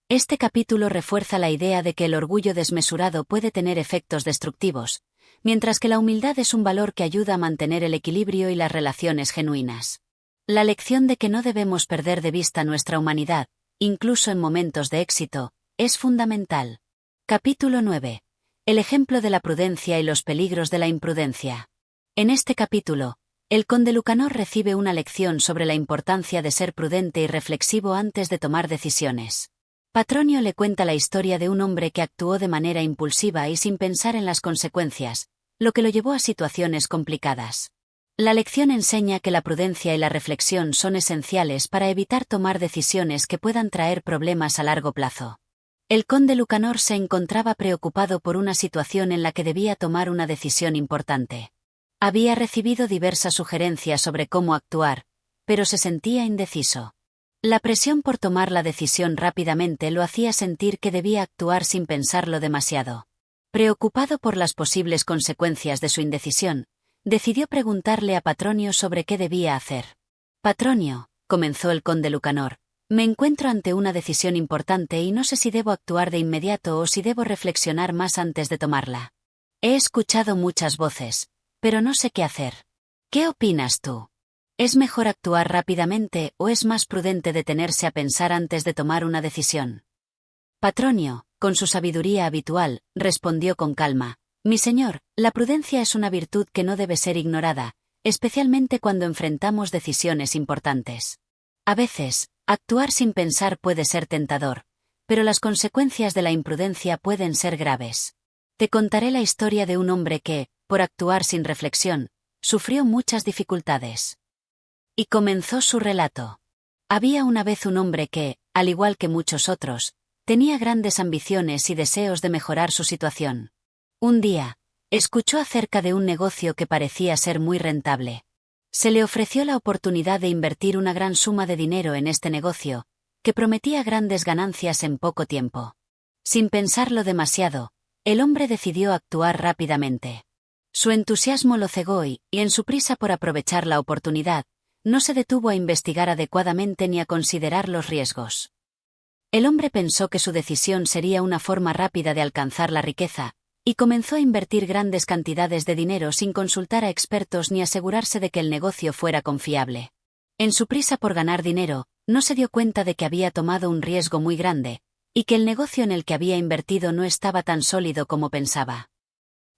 Este capítulo refuerza la idea de que el orgullo desmesurado puede tener efectos destructivos, mientras que la humildad es un valor que ayuda a mantener el equilibrio y las relaciones genuinas. La lección de que no debemos perder de vista nuestra humanidad, incluso en momentos de éxito, es fundamental. Capítulo 9. El ejemplo de la prudencia y los peligros de la imprudencia. En este capítulo, el conde Lucanor recibe una lección sobre la importancia de ser prudente y reflexivo antes de tomar decisiones. Patronio le cuenta la historia de un hombre que actuó de manera impulsiva y sin pensar en las consecuencias, lo que lo llevó a situaciones complicadas. La lección enseña que la prudencia y la reflexión son esenciales para evitar tomar decisiones que puedan traer problemas a largo plazo. El conde Lucanor se encontraba preocupado por una situación en la que debía tomar una decisión importante. Había recibido diversas sugerencias sobre cómo actuar, pero se sentía indeciso. La presión por tomar la decisión rápidamente lo hacía sentir que debía actuar sin pensarlo demasiado. Preocupado por las posibles consecuencias de su indecisión, decidió preguntarle a Patronio sobre qué debía hacer. Patronio, comenzó el conde Lucanor, me encuentro ante una decisión importante y no sé si debo actuar de inmediato o si debo reflexionar más antes de tomarla. He escuchado muchas voces, pero no sé qué hacer. ¿Qué opinas tú? ¿Es mejor actuar rápidamente o es más prudente detenerse a pensar antes de tomar una decisión? Patronio, con su sabiduría habitual, respondió con calma: mi señor, la prudencia es una virtud que no debe ser ignorada, especialmente cuando enfrentamos decisiones importantes. A veces, actuar sin pensar puede ser tentador, pero las consecuencias de la imprudencia pueden ser graves. Te contaré la historia de un hombre que, por actuar sin reflexión, sufrió muchas dificultades. Y comenzó su relato. Había una vez un hombre que, al igual que muchos otros, tenía grandes ambiciones y deseos de mejorar su situación. Un día, escuchó acerca de un negocio que parecía ser muy rentable. Se le ofreció la oportunidad de invertir una gran suma de dinero en este negocio, que prometía grandes ganancias en poco tiempo. Sin pensarlo demasiado, el hombre decidió actuar rápidamente. Su entusiasmo lo cegó y, en su prisa por aprovechar la oportunidad, no se detuvo a investigar adecuadamente ni a considerar los riesgos. El hombre pensó que su decisión sería una forma rápida de alcanzar la riqueza, y comenzó a invertir grandes cantidades de dinero sin consultar a expertos ni asegurarse de que el negocio fuera confiable. En su prisa por ganar dinero, no se dio cuenta de que había tomado un riesgo muy grande, y que el negocio en el que había invertido no estaba tan sólido como pensaba.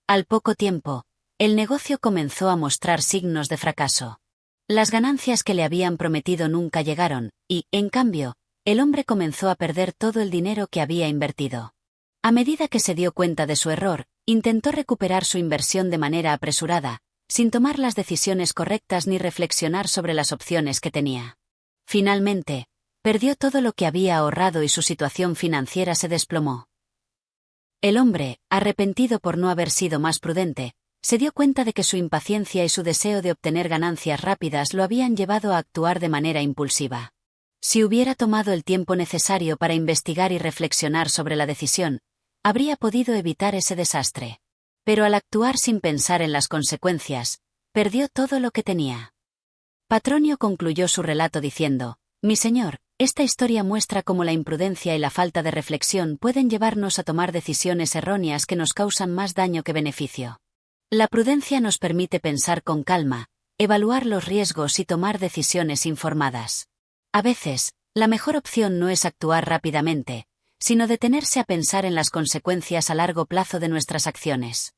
Al poco tiempo, el negocio comenzó a mostrar signos de fracaso. Las ganancias que le habían prometido nunca llegaron, y, en cambio, el hombre comenzó a perder todo el dinero que había invertido. A medida que se dio cuenta de su error, intentó recuperar su inversión de manera apresurada, sin tomar las decisiones correctas ni reflexionar sobre las opciones que tenía. Finalmente, perdió todo lo que había ahorrado y su situación financiera se desplomó. El hombre, arrepentido por no haber sido más prudente, se dio cuenta de que su impaciencia y su deseo de obtener ganancias rápidas lo habían llevado a actuar de manera impulsiva. Si hubiera tomado el tiempo necesario para investigar y reflexionar sobre la decisión, habría podido evitar ese desastre. Pero al actuar sin pensar en las consecuencias, perdió todo lo que tenía. Patronio concluyó su relato diciendo: mi señor, esta historia muestra cómo la imprudencia y la falta de reflexión pueden llevarnos a tomar decisiones erróneas que nos causan más daño que beneficio. La prudencia nos permite pensar con calma, evaluar los riesgos y tomar decisiones informadas. A veces, la mejor opción no es actuar rápidamente, sino detenerse a pensar en las consecuencias a largo plazo de nuestras acciones.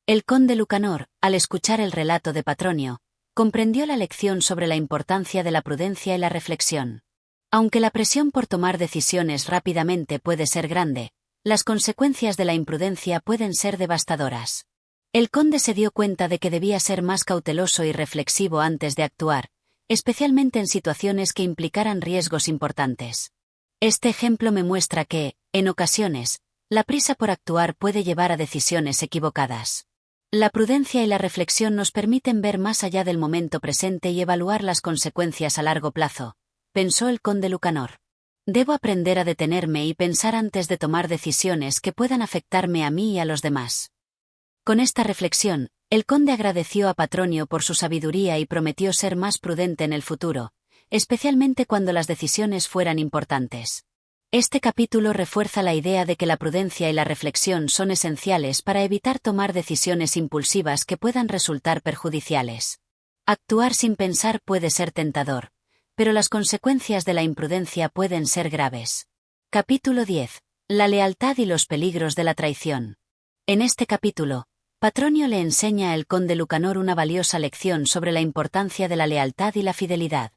El conde Lucanor, al escuchar el relato de Patronio, comprendió la lección sobre la importancia de la prudencia y la reflexión. Aunque la presión por tomar decisiones rápidamente puede ser grande, las consecuencias de la imprudencia pueden ser devastadoras. El conde se dio cuenta de que debía ser más cauteloso y reflexivo antes de actuar, especialmente en situaciones que implicaran riesgos importantes. Este ejemplo me muestra que, en ocasiones, la prisa por actuar puede llevar a decisiones equivocadas. La prudencia y la reflexión nos permiten ver más allá del momento presente y evaluar las consecuencias a largo plazo, pensó el conde Lucanor. Debo aprender a detenerme y pensar antes de tomar decisiones que puedan afectarme a mí y a los demás. Con esta reflexión, el conde agradeció a Patronio por su sabiduría y prometió ser más prudente en el futuro, especialmente cuando las decisiones fueran importantes. Este capítulo refuerza la idea de que la prudencia y la reflexión son esenciales para evitar tomar decisiones impulsivas que puedan resultar perjudiciales. Actuar sin pensar puede ser tentador, pero las consecuencias de la imprudencia pueden ser graves. Capítulo 10. La lealtad y los peligros de la traición. En este capítulo, Patronio le enseña al conde Lucanor una valiosa lección sobre la importancia de la lealtad y la fidelidad.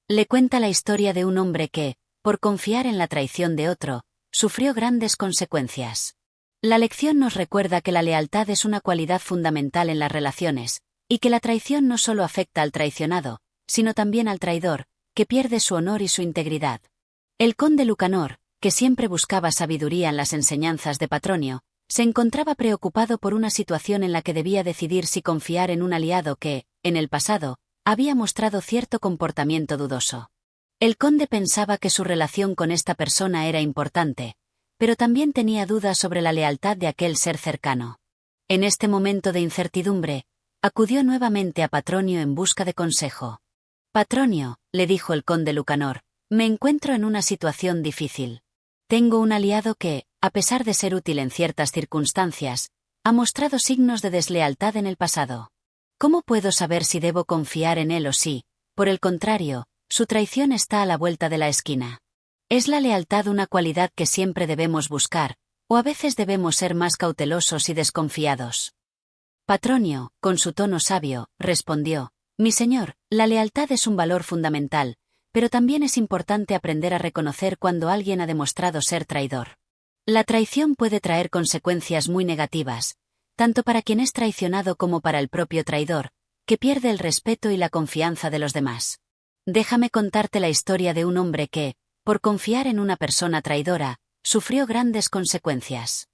Le cuenta la historia de un hombre que, por confiar en la traición de otro, sufrió grandes consecuencias. La lección nos recuerda que la lealtad es una cualidad fundamental en las relaciones, y que la traición no solo afecta al traicionado, sino también al traidor, que pierde su honor y su integridad. El conde Lucanor, que siempre buscaba sabiduría en las enseñanzas de Patronio, se encontraba preocupado por una situación en la que debía decidir si confiar en un aliado que, en el pasado, había mostrado cierto comportamiento dudoso. El conde pensaba que su relación con esta persona era importante, pero también tenía dudas sobre la lealtad de aquel ser cercano. En este momento de incertidumbre, acudió nuevamente a Patronio en busca de consejo. Patronio, le dijo el conde Lucanor, me encuentro en una situación difícil. Tengo un aliado que, a pesar de ser útil en ciertas circunstancias, ha mostrado signos de deslealtad en el pasado. ¿Cómo puedo saber si debo confiar en él o si, por el contrario, su traición está a la vuelta de la esquina? ¿Es la lealtad una cualidad que siempre debemos buscar, o a veces debemos ser más cautelosos y desconfiados? Patronio, con su tono sabio, respondió, mi señor, la lealtad es un valor fundamental, pero también es importante aprender a reconocer cuando alguien ha demostrado ser traidor. La traición puede traer consecuencias muy negativas, tanto para quien es traicionado como para el propio traidor, que pierde el respeto y la confianza de los demás. Déjame contarte la historia de un hombre que, por confiar en una persona traidora, sufrió grandes consecuencias.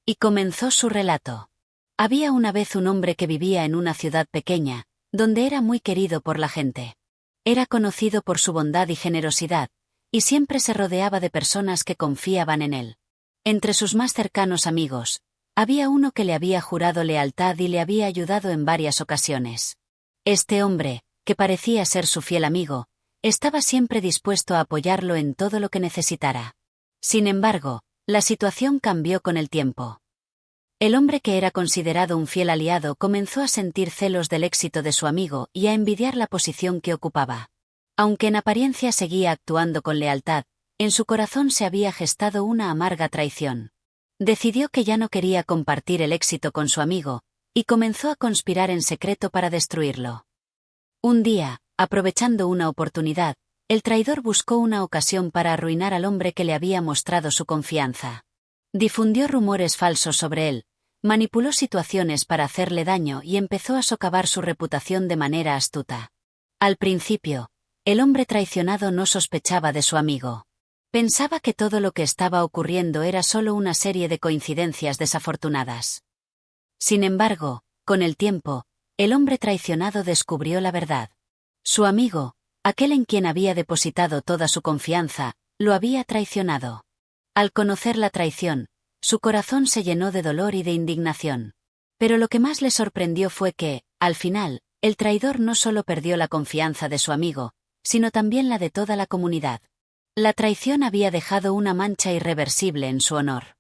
Y comenzó su relato. Había una vez un hombre que vivía en una ciudad pequeña, donde era muy querido por la gente. Era conocido por su bondad y generosidad, y siempre se rodeaba de personas que confiaban en él. Entre sus más cercanos amigos, había uno que le había jurado lealtad y le había ayudado en varias ocasiones. Este hombre, que parecía ser su fiel amigo, estaba siempre dispuesto a apoyarlo en todo lo que necesitara. Sin embargo, la situación cambió con el tiempo. El hombre que era considerado un fiel aliado comenzó a sentir celos del éxito de su amigo y a envidiar la posición que ocupaba. Aunque en apariencia seguía actuando con lealtad, en su corazón se había gestado una amarga traición. Decidió que ya no quería compartir el éxito con su amigo, y comenzó a conspirar en secreto para destruirlo. Un día, aprovechando una oportunidad, el traidor buscó una ocasión para arruinar al hombre que le había mostrado su confianza. Difundió rumores falsos sobre él, manipuló situaciones para hacerle daño y empezó a socavar su reputación de manera astuta. Al principio, el hombre traicionado no sospechaba de su amigo. Pensaba que todo lo que estaba ocurriendo era solo una serie de coincidencias desafortunadas. Sin embargo, con el tiempo, el hombre traicionado descubrió la verdad. Su amigo, aquel en quien había depositado toda su confianza, lo había traicionado. Al conocer la traición, su corazón se llenó de dolor y de indignación. Pero lo que más le sorprendió fue que, al final, el traidor no solo perdió la confianza de su amigo, sino también la de toda la comunidad. La traición había dejado una mancha irreversible en su honor.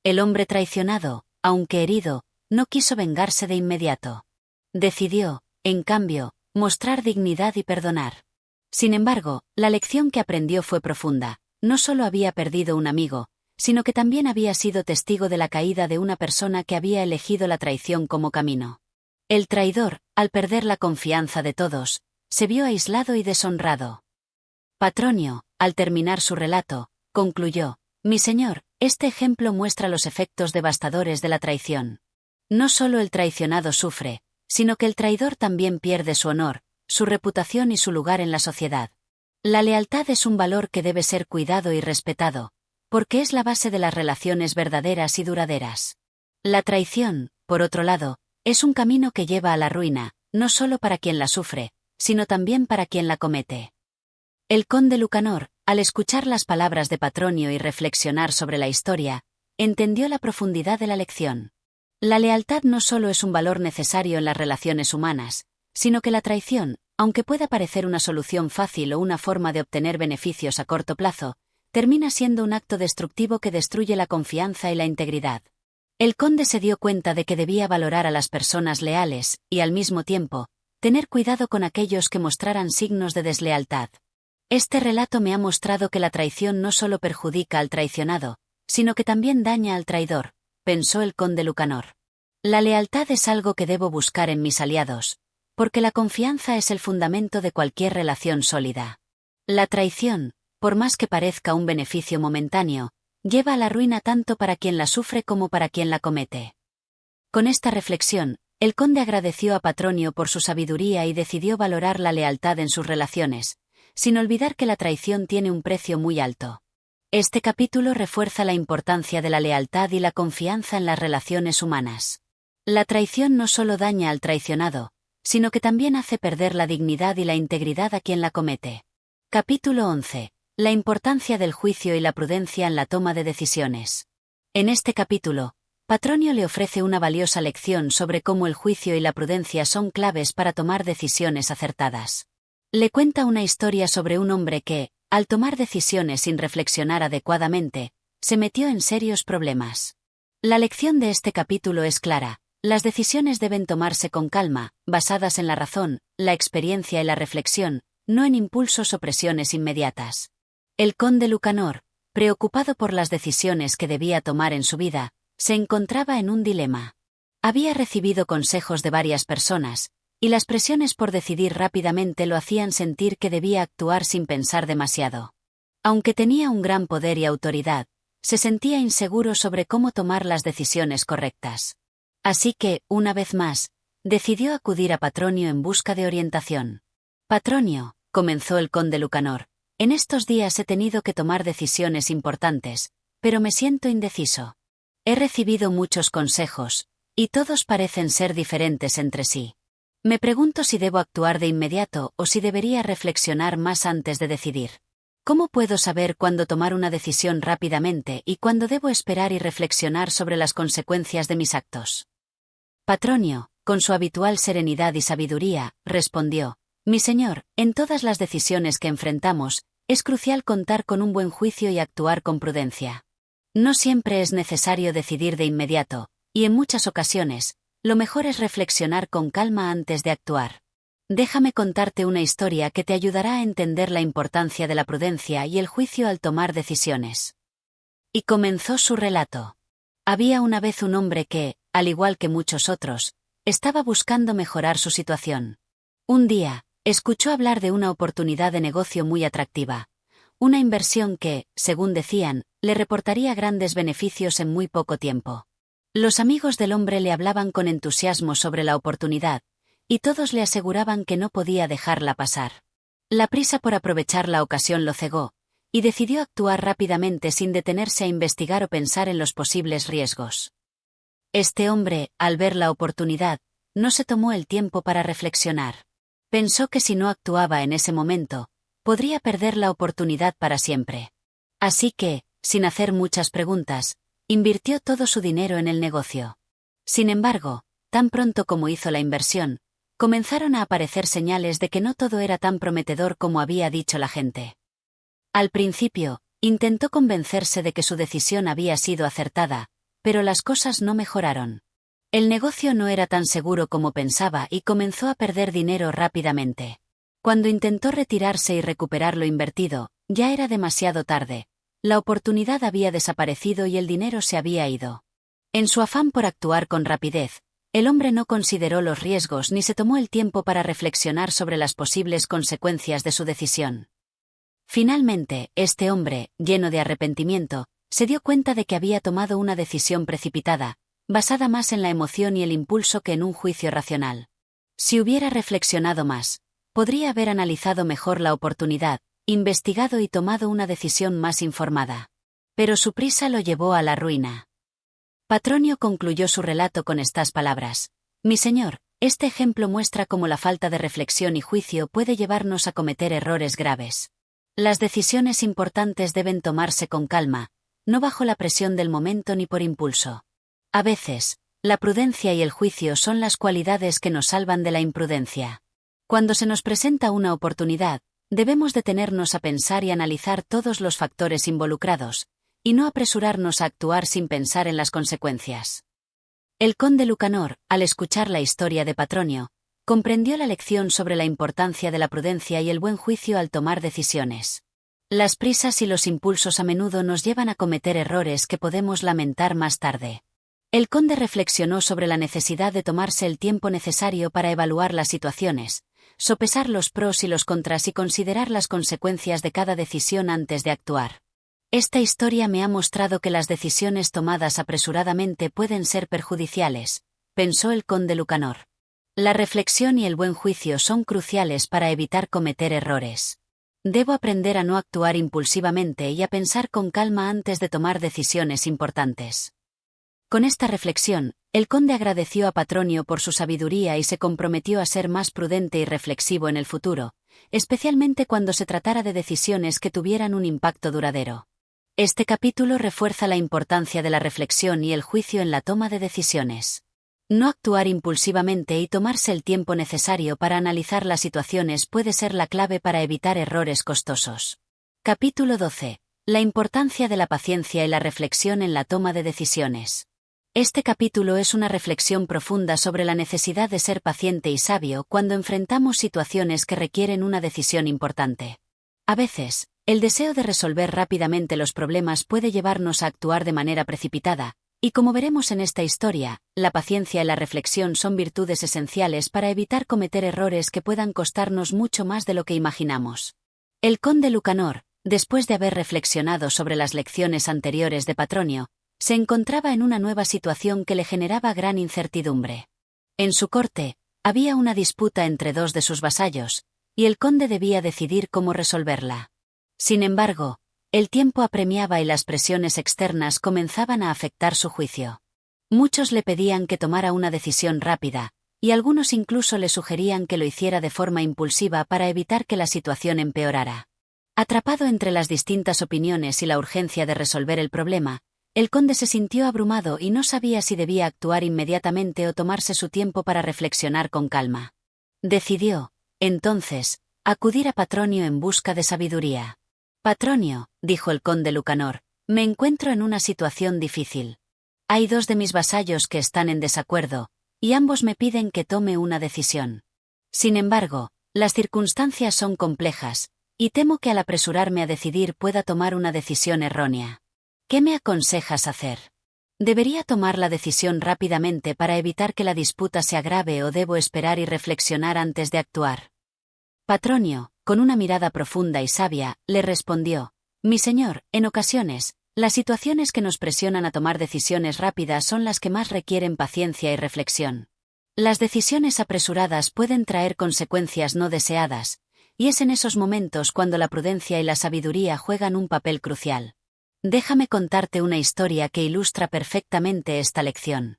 El hombre traicionado, aunque herido, no quiso vengarse de inmediato. Decidió, en cambio, mostrar dignidad y perdonar. Sin embargo, la lección que aprendió fue profunda. No solo había perdido un amigo, sino que también había sido testigo de la caída de una persona que había elegido la traición como camino. El traidor, al perder la confianza de todos, se vio aislado y deshonrado. Patronio, al terminar su relato, concluyó, mi señor, este ejemplo muestra los efectos devastadores de la traición. No solo el traicionado sufre, sino que el traidor también pierde su honor, su reputación y su lugar en la sociedad. La lealtad es un valor que debe ser cuidado y respetado, porque es la base de las relaciones verdaderas y duraderas. La traición, por otro lado, es un camino que lleva a la ruina, no solo para quien la sufre, sino también para quien la comete. El conde Lucanor, al escuchar las palabras de Patronio y reflexionar sobre la historia, entendió la profundidad de la lección. La lealtad no solo es un valor necesario en las relaciones humanas, sino que la traición, aunque pueda parecer una solución fácil o una forma de obtener beneficios a corto plazo, termina siendo un acto destructivo que destruye la confianza y la integridad. El conde se dio cuenta de que debía valorar a las personas leales, y al mismo tiempo, tener cuidado con aquellos que mostraran signos de deslealtad. Este relato me ha mostrado que la traición no solo perjudica al traicionado, sino que también daña al traidor, pensó el conde Lucanor. La lealtad es algo que debo buscar en mis aliados, porque la confianza es el fundamento de cualquier relación sólida. La traición, por más que parezca un beneficio momentáneo, lleva a la ruina tanto para quien la sufre como para quien la comete. Con esta reflexión, el conde agradeció a Patronio por su sabiduría y decidió valorar la lealtad en sus relaciones, sin olvidar que la traición tiene un precio muy alto. Este capítulo refuerza la importancia de la lealtad y la confianza en las relaciones humanas. La traición no solo daña al traicionado, sino que también hace perder la dignidad y la integridad a quien la comete. Capítulo 11. La importancia del juicio y la prudencia en la toma de decisiones. En este capítulo, Patronio le ofrece una valiosa lección sobre cómo el juicio y la prudencia son claves para tomar decisiones acertadas. Le cuenta una historia sobre un hombre que, al tomar decisiones sin reflexionar adecuadamente, se metió en serios problemas. La lección de este capítulo es clara: las decisiones deben tomarse con calma, basadas en la razón, la experiencia y la reflexión, no en impulsos o presiones inmediatas. El conde Lucanor, preocupado por las decisiones que debía tomar en su vida, se encontraba en un dilema. Había recibido consejos de varias personas, y las presiones por decidir rápidamente lo hacían sentir que debía actuar sin pensar demasiado. Aunque tenía un gran poder y autoridad, se sentía inseguro sobre cómo tomar las decisiones correctas. Así que, una vez más, decidió acudir a Patronio en busca de orientación. «Patronio», comenzó el conde Lucanor, «en estos días he tenido que tomar decisiones importantes, pero me siento indeciso. He recibido muchos consejos, y todos parecen ser diferentes entre sí. Me pregunto si debo actuar de inmediato o si debería reflexionar más antes de decidir. ¿Cómo puedo saber cuándo tomar una decisión rápidamente y cuándo debo esperar y reflexionar sobre las consecuencias de mis actos?» Patronio, con su habitual serenidad y sabiduría, respondió: «Mi señor, en todas las decisiones que enfrentamos, es crucial contar con un buen juicio y actuar con prudencia. No siempre es necesario decidir de inmediato, y en muchas ocasiones, lo mejor es reflexionar con calma antes de actuar. Déjame contarte una historia que te ayudará a entender la importancia de la prudencia y el juicio al tomar decisiones». Y comenzó su relato. Había una vez un hombre que, al igual que muchos otros, estaba buscando mejorar su situación. Un día, escuchó hablar de una oportunidad de negocio muy atractiva, una inversión que, según decían, le reportaría grandes beneficios en muy poco tiempo. Los amigos del hombre le hablaban con entusiasmo sobre la oportunidad, y todos le aseguraban que no podía dejarla pasar. La prisa por aprovechar la ocasión lo cegó, y decidió actuar rápidamente sin detenerse a investigar o pensar en los posibles riesgos. Este hombre, al ver la oportunidad, no se tomó el tiempo para reflexionar. Pensó que si no actuaba en ese momento, podría perder la oportunidad para siempre. Así que, sin hacer muchas preguntas, invirtió todo su dinero en el negocio. Sin embargo, tan pronto como hizo la inversión, comenzaron a aparecer señales de que no todo era tan prometedor como había dicho la gente. Al principio, intentó convencerse de que su decisión había sido acertada, pero las cosas no mejoraron. El negocio no era tan seguro como pensaba y comenzó a perder dinero rápidamente. Cuando intentó retirarse y recuperar lo invertido, ya era demasiado tarde. La oportunidad había desaparecido y el dinero se había ido. En su afán por actuar con rapidez, el hombre no consideró los riesgos ni se tomó el tiempo para reflexionar sobre las posibles consecuencias de su decisión. Finalmente, este hombre, lleno de arrepentimiento, se dio cuenta de que había tomado una decisión precipitada, basada más en la emoción y el impulso que en un juicio racional. Si hubiera reflexionado más, podría haber analizado mejor la oportunidad, investigado y tomado una decisión más informada. Pero su prisa lo llevó a la ruina. Patronio concluyó su relato con estas palabras: «Mi señor, este ejemplo muestra cómo la falta de reflexión y juicio puede llevarnos a cometer errores graves. Las decisiones importantes deben tomarse con calma, no bajo la presión del momento ni por impulso. A veces, la prudencia y el juicio son las cualidades que nos salvan de la imprudencia. Cuando se nos presenta una oportunidad, debemos detenernos a pensar y analizar todos los factores involucrados, y no apresurarnos a actuar sin pensar en las consecuencias». El conde Lucanor, al escuchar la historia de Patronio, comprendió la lección sobre la importancia de la prudencia y el buen juicio al tomar decisiones. Las prisas y los impulsos a menudo nos llevan a cometer errores que podemos lamentar más tarde. El conde reflexionó sobre la necesidad de tomarse el tiempo necesario para evaluar las situaciones, sopesar los pros y los contras y considerar las consecuencias de cada decisión antes de actuar. Esta historia me ha mostrado que las decisiones tomadas apresuradamente pueden ser perjudiciales, pensó el conde Lucanor. La reflexión y el buen juicio son cruciales para evitar cometer errores. Debo aprender a no actuar impulsivamente y a pensar con calma antes de tomar decisiones importantes. Con esta reflexión, el conde agradeció a Patronio por su sabiduría y se comprometió a ser más prudente y reflexivo en el futuro, especialmente cuando se tratara de decisiones que tuvieran un impacto duradero. Este capítulo refuerza la importancia de la reflexión y el juicio en la toma de decisiones. No actuar impulsivamente y tomarse el tiempo necesario para analizar las situaciones puede ser la clave para evitar errores costosos. Capítulo 12. La importancia de la paciencia y la reflexión en la toma de decisiones. Este capítulo es una reflexión profunda sobre la necesidad de ser paciente y sabio cuando enfrentamos situaciones que requieren una decisión importante. A veces, el deseo de resolver rápidamente los problemas puede llevarnos a actuar de manera precipitada, y como veremos en esta historia, la paciencia y la reflexión son virtudes esenciales para evitar cometer errores que puedan costarnos mucho más de lo que imaginamos. El conde Lucanor, después de haber reflexionado sobre las lecciones anteriores de Patronio, se encontraba en una nueva situación que le generaba gran incertidumbre. En su corte, había una disputa entre dos de sus vasallos, y el conde debía decidir cómo resolverla. Sin embargo, el tiempo apremiaba y las presiones externas comenzaban a afectar su juicio. Muchos le pedían que tomara una decisión rápida, y algunos incluso le sugerían que lo hiciera de forma impulsiva para evitar que la situación empeorara. Atrapado entre las distintas opiniones y la urgencia de resolver el problema, el conde se sintió abrumado y no sabía si debía actuar inmediatamente o tomarse su tiempo para reflexionar con calma. Decidió, entonces, acudir a Patronio en busca de sabiduría. «Patronio», dijo el conde Lucanor, «me encuentro en una situación difícil. Hay dos de mis vasallos que están en desacuerdo, y ambos me piden que tome una decisión. Sin embargo, las circunstancias son complejas, y temo que al apresurarme a decidir pueda tomar una decisión errónea. ¿Qué me aconsejas hacer? ¿Debería tomar la decisión rápidamente para evitar que la disputa se agrave o debo esperar y reflexionar antes de actuar?» Patronio, con una mirada profunda y sabia, le respondió: «Mi señor, en ocasiones, las situaciones que nos presionan a tomar decisiones rápidas son las que más requieren paciencia y reflexión. Las decisiones apresuradas pueden traer consecuencias no deseadas, y es en esos momentos cuando la prudencia y la sabiduría juegan un papel crucial. Déjame contarte una historia que ilustra perfectamente esta lección».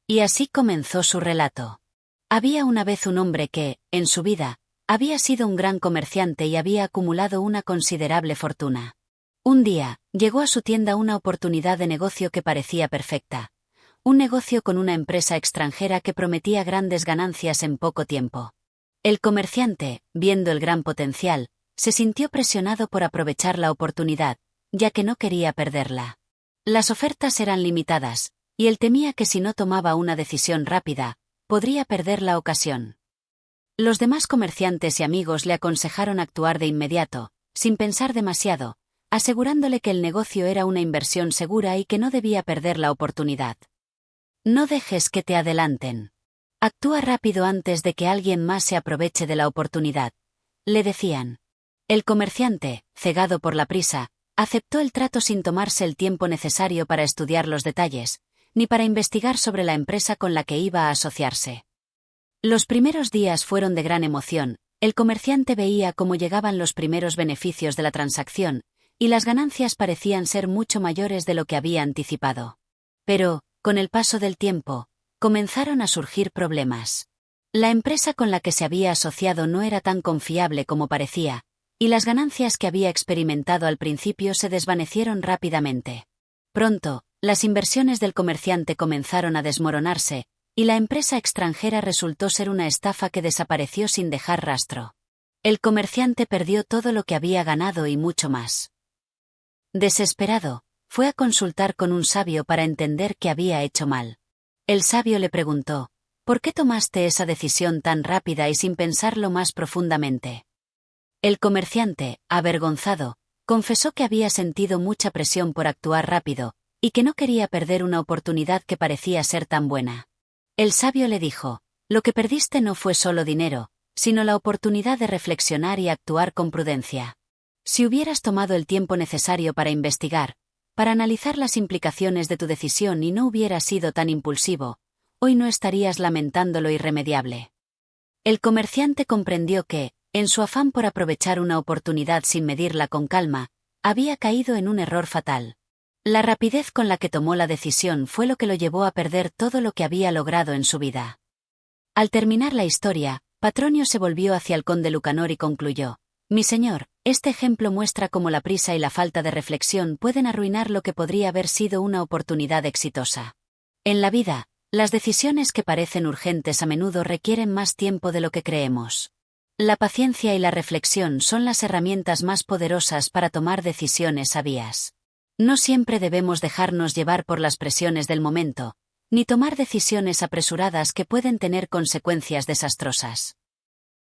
Y así comenzó su relato. Había una vez un hombre que, en su vida, había sido un gran comerciante y había acumulado una considerable fortuna. Un día, llegó a su tienda una oportunidad de negocio que parecía perfecta. Un negocio con una empresa extranjera que prometía grandes ganancias en poco tiempo. El comerciante, viendo el gran potencial, se sintió presionado por aprovechar la oportunidad, ya que no quería perderla. Las ofertas eran limitadas, y él temía que si no tomaba una decisión rápida, podría perder la ocasión. Los demás comerciantes y amigos le aconsejaron actuar de inmediato, sin pensar demasiado, asegurándole que el negocio era una inversión segura y que no debía perder la oportunidad. «No dejes que te adelanten. Actúa rápido antes de que alguien más se aproveche de la oportunidad», le decían. El comerciante, cegado por la prisa, aceptó el trato sin tomarse el tiempo necesario para estudiar los detalles, ni para investigar sobre la empresa con la que iba a asociarse. Los primeros días fueron de gran emoción. El comerciante veía cómo llegaban los primeros beneficios de la transacción, y las ganancias parecían ser mucho mayores de lo que había anticipado. Pero, con el paso del tiempo, comenzaron a surgir problemas. La empresa con la que se había asociado no era tan confiable como parecía, y las ganancias que había experimentado al principio se desvanecieron rápidamente. Pronto, las inversiones del comerciante comenzaron a desmoronarse, y la empresa extranjera resultó ser una estafa que desapareció sin dejar rastro. El comerciante perdió todo lo que había ganado y mucho más. Desesperado, fue a consultar con un sabio para entender qué había hecho mal. El sabio le preguntó: «¿Por qué tomaste esa decisión tan rápida y sin pensarlo más profundamente?». El comerciante, avergonzado, confesó que había sentido mucha presión por actuar rápido, y que no quería perder una oportunidad que parecía ser tan buena. El sabio le dijo: «Lo que perdiste no fue solo dinero, sino la oportunidad de reflexionar y actuar con prudencia. Si hubieras tomado el tiempo necesario para investigar, para analizar las implicaciones de tu decisión y no hubieras sido tan impulsivo, hoy no estarías lamentando lo irremediable». El comerciante comprendió que, en su afán por aprovechar una oportunidad sin medirla con calma, había caído en un error fatal. La rapidez con la que tomó la decisión fue lo que lo llevó a perder todo lo que había logrado en su vida. Al terminar la historia, Patronio se volvió hacia el conde Lucanor y concluyó: «Mi señor, este ejemplo muestra cómo la prisa y la falta de reflexión pueden arruinar lo que podría haber sido una oportunidad exitosa. En la vida, las decisiones que parecen urgentes a menudo requieren más tiempo de lo que creemos. La paciencia y la reflexión son las herramientas más poderosas para tomar decisiones sabias. No siempre debemos dejarnos llevar por las presiones del momento, ni tomar decisiones apresuradas que pueden tener consecuencias desastrosas».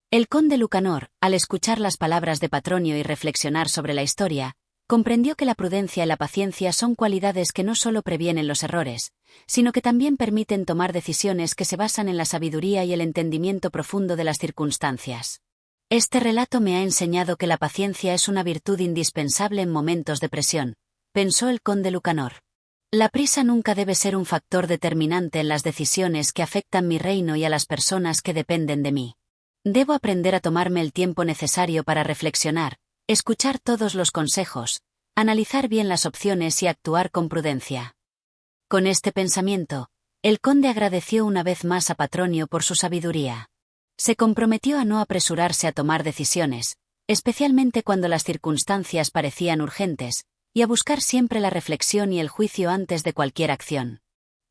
El conde Lucanor, al escuchar las palabras de Patronio y reflexionar sobre la historia, comprendió que la prudencia y la paciencia son cualidades que no solo previenen los errores, sino que también permiten tomar decisiones que se basan en la sabiduría y el entendimiento profundo de las circunstancias. Este relato me ha enseñado que la paciencia es una virtud indispensable en momentos de presión, pensó el conde Lucanor. La prisa nunca debe ser un factor determinante en las decisiones que afectan mi reino y a las personas que dependen de mí. Debo aprender a tomarme el tiempo necesario para reflexionar, escuchar todos los consejos, analizar bien las opciones y actuar con prudencia. Con este pensamiento, el conde agradeció una vez más a Patronio por su sabiduría. Se comprometió a no apresurarse a tomar decisiones, especialmente cuando las circunstancias parecían urgentes, y a buscar siempre la reflexión y el juicio antes de cualquier acción.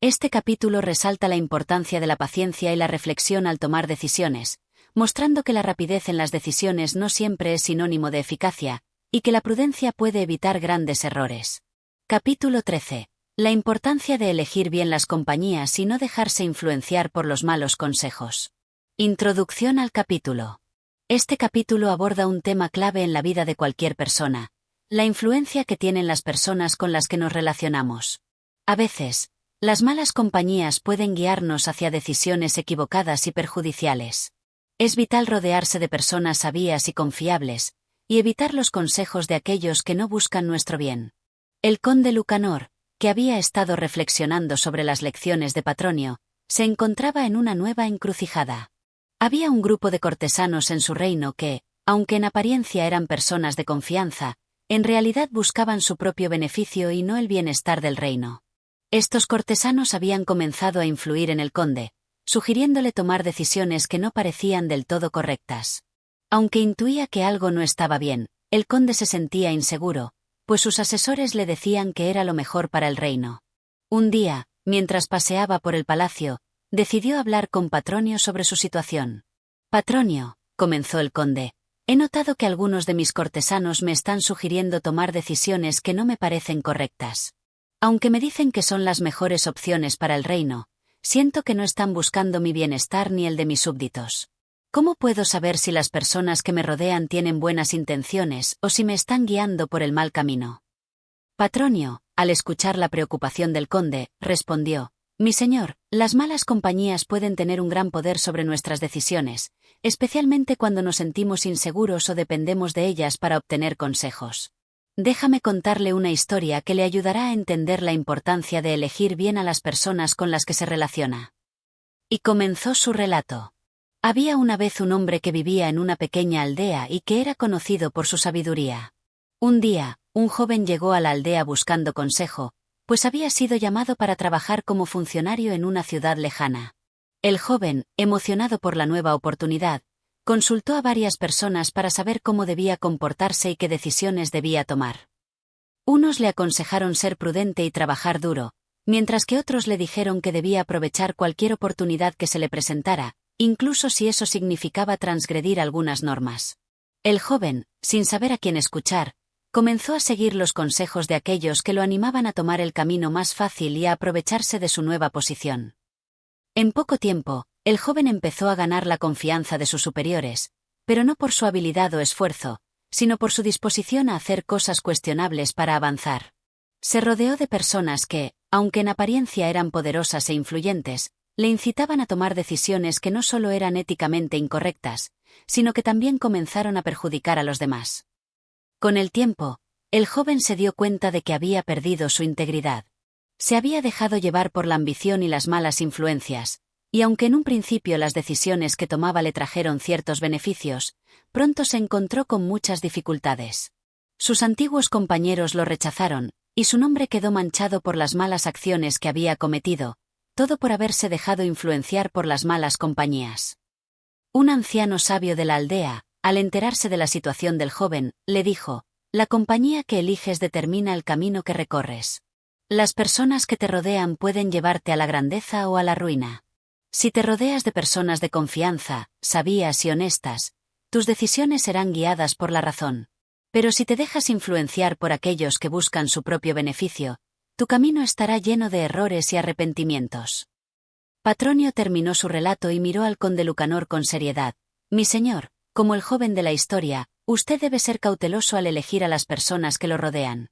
Este capítulo resalta la importancia de la paciencia y la reflexión al tomar decisiones, mostrando que la rapidez en las decisiones no siempre es sinónimo de eficacia, y que la prudencia puede evitar grandes errores. Capítulo 13. La importancia de elegir bien las compañías y no dejarse influenciar por los malos consejos. Introducción al capítulo. Este capítulo aborda un tema clave en la vida de cualquier persona: la influencia que tienen las personas con las que nos relacionamos. A veces, las malas compañías pueden guiarnos hacia decisiones equivocadas y perjudiciales. Es vital rodearse de personas sabias y confiables, y evitar los consejos de aquellos que no buscan nuestro bien. El conde Lucanor, que había estado reflexionando sobre las lecciones de Patronio, se encontraba en una nueva encrucijada. Había un grupo de cortesanos en su reino que, aunque en apariencia eran personas de confianza, en realidad buscaban su propio beneficio y no el bienestar del reino. Estos cortesanos habían comenzado a influir en el conde, sugiriéndole tomar decisiones que no parecían del todo correctas. Aunque intuía que algo no estaba bien, el conde se sentía inseguro, pues sus asesores le decían que era lo mejor para el reino. Un día, mientras paseaba por el palacio, decidió hablar con Patronio sobre su situación. «Patronio», comenzó el conde, «he notado que algunos de mis cortesanos me están sugiriendo tomar decisiones que no me parecen correctas. Aunque me dicen que son las mejores opciones para el reino, siento que no están buscando mi bienestar ni el de mis súbditos. ¿Cómo puedo saber si las personas que me rodean tienen buenas intenciones o si me están guiando por el mal camino?» Patronio, al escuchar la preocupación del conde, respondió: «Mi señor, las malas compañías pueden tener un gran poder sobre nuestras decisiones, especialmente cuando nos sentimos inseguros o dependemos de ellas para obtener consejos. Déjame contarle una historia que le ayudará a entender la importancia de elegir bien a las personas con las que se relaciona». Y comenzó su relato. Había una vez un hombre que vivía en una pequeña aldea y que era conocido por su sabiduría. Un día, un joven llegó a la aldea buscando consejo, pues había sido llamado para trabajar como funcionario en una ciudad lejana. El joven, emocionado por la nueva oportunidad, consultó a varias personas para saber cómo debía comportarse y qué decisiones debía tomar. Unos le aconsejaron ser prudente y trabajar duro, mientras que otros le dijeron que debía aprovechar cualquier oportunidad que se le presentara, incluso si eso significaba transgredir algunas normas. El joven, sin saber a quién escuchar, comenzó a seguir los consejos de aquellos que lo animaban a tomar el camino más fácil y a aprovecharse de su nueva posición. En poco tiempo, el joven empezó a ganar la confianza de sus superiores, pero no por su habilidad o esfuerzo, sino por su disposición a hacer cosas cuestionables para avanzar. Se rodeó de personas que, aunque en apariencia eran poderosas e influyentes, le incitaban a tomar decisiones que no solo eran éticamente incorrectas, sino que también comenzaron a perjudicar a los demás. Con el tiempo, el joven se dio cuenta de que había perdido su integridad. Se había dejado llevar por la ambición y las malas influencias, y aunque en un principio las decisiones que tomaba le trajeron ciertos beneficios, pronto se encontró con muchas dificultades. Sus antiguos compañeros lo rechazaron, y su nombre quedó manchado por las malas acciones que había cometido, todo por haberse dejado influenciar por las malas compañías. Un anciano sabio de la aldea, al enterarse de la situación del joven, le dijo: la compañía que eliges determina el camino que recorres. Las personas que te rodean pueden llevarte a la grandeza o a la ruina. Si te rodeas de personas de confianza, sabias y honestas, tus decisiones serán guiadas por la razón. Pero si te dejas influenciar por aquellos que buscan su propio beneficio, tu camino estará lleno de errores y arrepentimientos. Patronio terminó su relato y miró al conde Lucanor con seriedad. Mi señor, como el joven de la historia, usted debe ser cauteloso al elegir a las personas que lo rodean.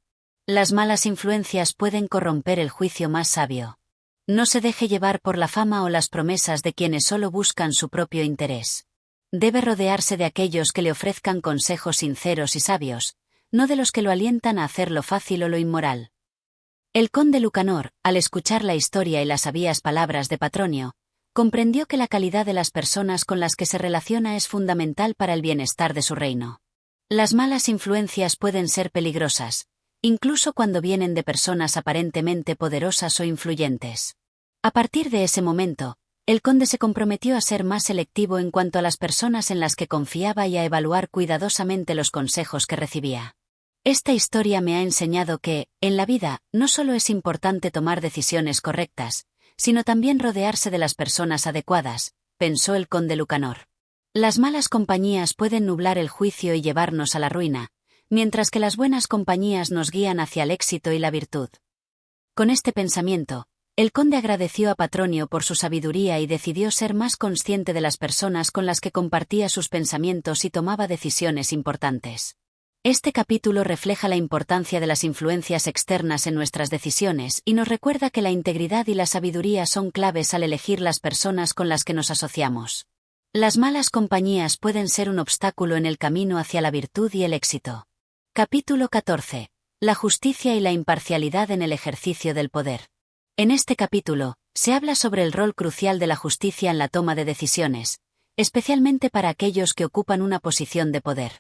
Las malas influencias pueden corromper el juicio más sabio. No se deje llevar por la fama o las promesas de quienes solo buscan su propio interés. Debe rodearse de aquellos que le ofrezcan consejos sinceros y sabios, no de los que lo alientan a hacer lo fácil o lo inmoral. El conde Lucanor, al escuchar la historia y las sabias palabras de Patronio, comprendió que la calidad de las personas con las que se relaciona es fundamental para el bienestar de su reino. Las malas influencias pueden ser peligrosas, incluso cuando vienen de personas aparentemente poderosas o influyentes. A partir de ese momento, el conde se comprometió a ser más selectivo en cuanto a las personas en las que confiaba y a evaluar cuidadosamente los consejos que recibía. Esta historia me ha enseñado que, en la vida, no solo es importante tomar decisiones correctas, sino también rodearse de las personas adecuadas, pensó el conde Lucanor. Las malas compañías pueden nublar el juicio y llevarnos a la ruina, mientras que las buenas compañías nos guían hacia el éxito y la virtud. Con este pensamiento, el conde agradeció a Patronio por su sabiduría y decidió ser más consciente de las personas con las que compartía sus pensamientos y tomaba decisiones importantes. Este capítulo refleja la importancia de las influencias externas en nuestras decisiones y nos recuerda que la integridad y la sabiduría son claves al elegir las personas con las que nos asociamos. Las malas compañías pueden ser un obstáculo en el camino hacia la virtud y el éxito. Capítulo 14. La justicia y la imparcialidad en el ejercicio del poder. En este capítulo, se habla sobre el rol crucial de la justicia en la toma de decisiones, especialmente para aquellos que ocupan una posición de poder.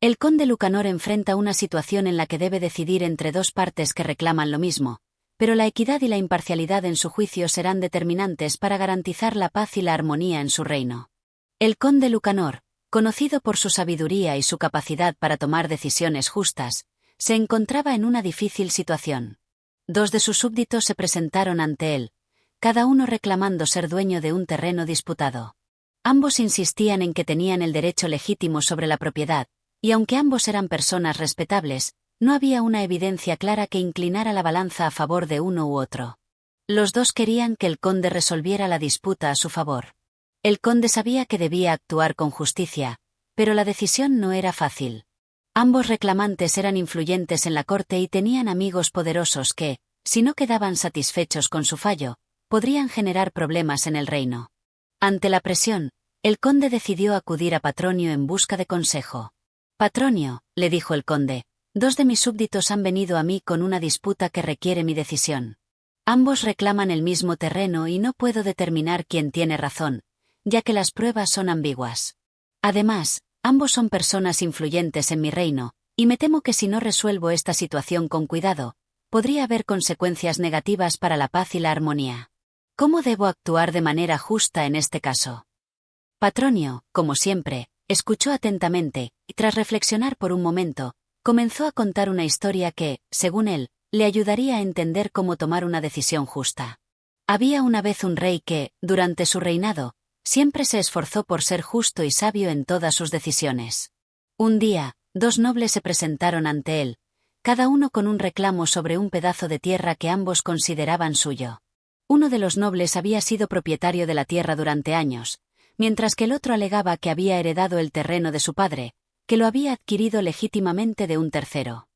El conde Lucanor enfrenta una situación en la que debe decidir entre dos partes que reclaman lo mismo, pero la equidad y la imparcialidad en su juicio serán determinantes para garantizar la paz y la armonía en su reino. El conde Lucanor, conocido por su sabiduría y su capacidad para tomar decisiones justas, se encontraba en una difícil situación. Dos de sus súbditos se presentaron ante él, cada uno reclamando ser dueño de un terreno disputado. Ambos insistían en que tenían el derecho legítimo sobre la propiedad, y aunque ambos eran personas respetables, no había una evidencia clara que inclinara la balanza a favor de uno u otro. Los dos querían que el conde resolviera la disputa a su favor. El conde sabía que debía actuar con justicia, pero la decisión no era fácil. Ambos reclamantes eran influyentes en la corte y tenían amigos poderosos que, si no quedaban satisfechos con su fallo, podrían generar problemas en el reino. Ante la presión, el conde decidió acudir a Patronio en busca de consejo. Patronio, le dijo el conde, dos de mis súbditos han venido a mí con una disputa que requiere mi decisión. Ambos reclaman el mismo terreno y no puedo determinar quién tiene razón, ya que las pruebas son ambiguas. Además, ambos son personas influyentes en mi reino, y me temo que si no resuelvo esta situación con cuidado, podría haber consecuencias negativas para la paz y la armonía. ¿Cómo debo actuar de manera justa en este caso? Patronio, como siempre, escuchó atentamente, y tras reflexionar por un momento, comenzó a contar una historia que, según él, le ayudaría a entender cómo tomar una decisión justa. Había una vez un rey que, durante su reinado, siempre se esforzó por ser justo y sabio en todas sus decisiones. Un día, dos nobles se presentaron ante él, cada uno con un reclamo sobre un pedazo de tierra que ambos consideraban suyo. Uno de los nobles había sido propietario de la tierra durante años, mientras que el otro alegaba que había heredado el terreno de su padre, que lo había adquirido legítimamente de un tercero.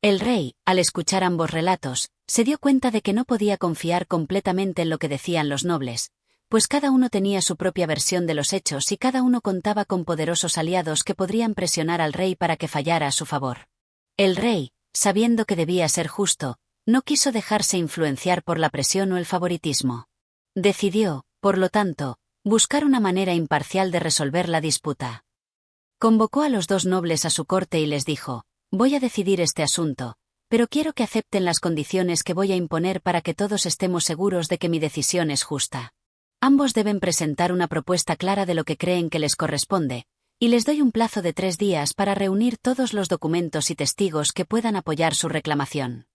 El rey, al escuchar ambos relatos, se dio cuenta de que no podía confiar completamente en lo que decían los nobles, pues cada uno tenía su propia versión de los hechos y cada uno contaba con poderosos aliados que podrían presionar al rey para que fallara a su favor. El rey, sabiendo que debía ser justo, no quiso dejarse influenciar por la presión o el favoritismo. Decidió, por lo tanto, buscar una manera imparcial de resolver la disputa. Convocó a los dos nobles a su corte y les dijo: voy a decidir este asunto, pero quiero que acepten las condiciones que voy a imponer para que todos estemos seguros de que mi decisión es justa. Ambos deben presentar una propuesta clara de lo que creen que les corresponde, y les doy un plazo de 3 días para reunir todos los documentos y testigos que puedan apoyar su reclamación.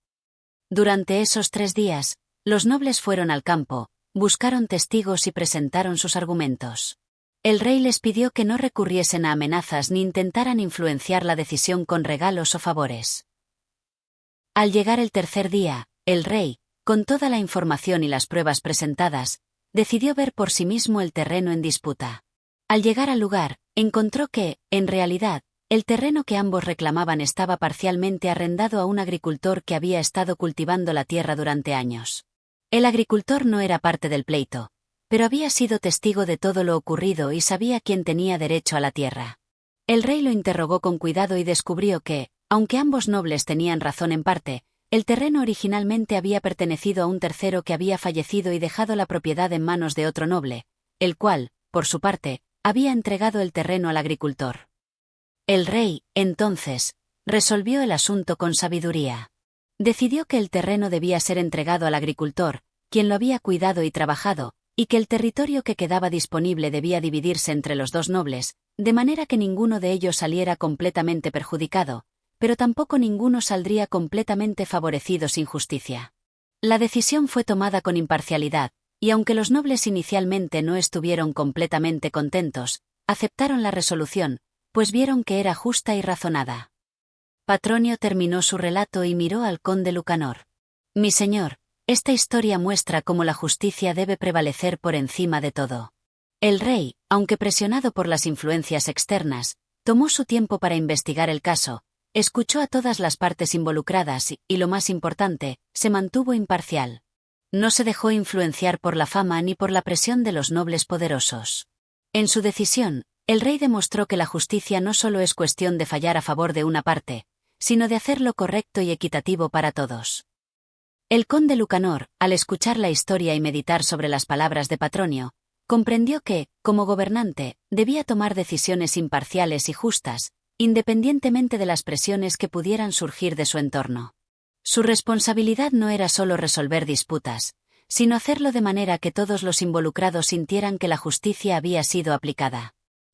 Durante esos 3 días, los nobles fueron al campo, buscaron testigos y presentaron sus argumentos. El rey les pidió que no recurriesen a amenazas ni intentaran influenciar la decisión con regalos o favores. Al llegar el tercer día, el rey, con toda la información y las pruebas presentadas, decidió ver por sí mismo el terreno en disputa. Al llegar al lugar, encontró que, en realidad, el terreno que ambos reclamaban estaba parcialmente arrendado a un agricultor que había estado cultivando la tierra durante años. El agricultor no era parte del pleito, pero había sido testigo de todo lo ocurrido y sabía quién tenía derecho a la tierra. El rey lo interrogó con cuidado y descubrió que, aunque ambos nobles tenían razón en parte, el terreno originalmente había pertenecido a un tercero que había fallecido y dejado la propiedad en manos de otro noble, el cual, por su parte, había entregado el terreno al agricultor. El rey, entonces, resolvió el asunto con sabiduría. Decidió que el terreno debía ser entregado al agricultor, quien lo había cuidado y trabajado, y que el territorio que quedaba disponible debía dividirse entre los dos nobles, de manera que ninguno de ellos saliera completamente perjudicado, pero tampoco ninguno saldría completamente favorecido sin justicia. La decisión fue tomada con imparcialidad, y aunque los nobles inicialmente no estuvieron completamente contentos, aceptaron la resolución, pues vieron que era justa y razonada. Patronio terminó su relato y miró al conde Lucanor. Mi señor, esta historia muestra cómo la justicia debe prevalecer por encima de todo. El rey, aunque presionado por las influencias externas, tomó su tiempo para investigar el caso, escuchó a todas las partes involucradas y, lo más importante, se mantuvo imparcial. No se dejó influenciar por la fama ni por la presión de los nobles poderosos. En su decisión, el rey demostró que la justicia no solo es cuestión de fallar a favor de una parte, sino de hacer lo correcto y equitativo para todos. El conde Lucanor, al escuchar la historia y meditar sobre las palabras de Patronio, comprendió que, como gobernante, debía tomar decisiones imparciales y justas, independientemente de las presiones que pudieran surgir de su entorno. Su responsabilidad no era solo resolver disputas, sino hacerlo de manera que todos los involucrados sintieran que la justicia había sido aplicada.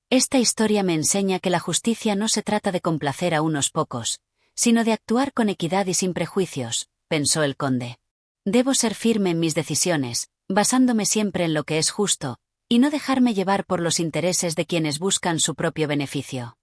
Esta historia me enseña que la justicia no se trata de complacer a unos pocos, sino de actuar con equidad y sin prejuicios, pensó el conde. Debo ser firme en mis decisiones, basándome siempre en lo que es justo, y no dejarme llevar por los intereses de quienes buscan su propio beneficio.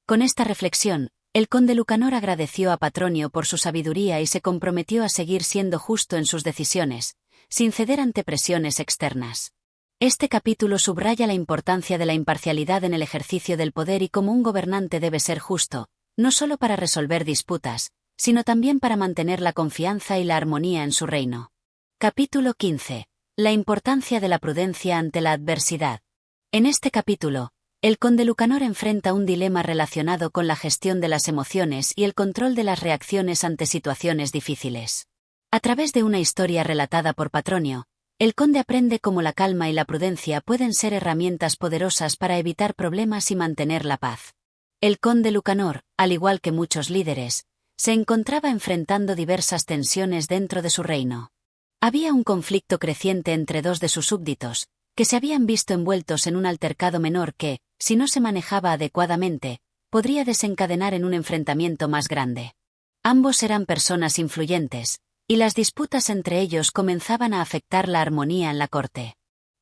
Con esta reflexión, el conde Lucanor agradeció a Patronio por su sabiduría y se comprometió a seguir siendo justo en sus decisiones, sin ceder ante presiones externas. Este capítulo subraya la importancia de la imparcialidad en el ejercicio del poder y cómo un gobernante debe ser justo, no solo para resolver disputas, sino también para mantener la confianza y la armonía en su reino. Capítulo 15. La importancia de la prudencia ante la adversidad. En este capítulo, el conde Lucanor enfrenta un dilema relacionado con la gestión de las emociones y el control de las reacciones ante situaciones difíciles. A través de una historia relatada por Patronio, el conde aprende cómo la calma y la prudencia pueden ser herramientas poderosas para evitar problemas y mantener la paz. El conde Lucanor, al igual que muchos líderes, se encontraba enfrentando diversas tensiones dentro de su reino. Había un conflicto creciente entre dos de sus súbditos, que se habían visto envueltos en un altercado menor que, si no se manejaba adecuadamente, podría desencadenar en un enfrentamiento más grande. Ambos eran personas influyentes, y las disputas entre ellos comenzaban a afectar la armonía en la corte.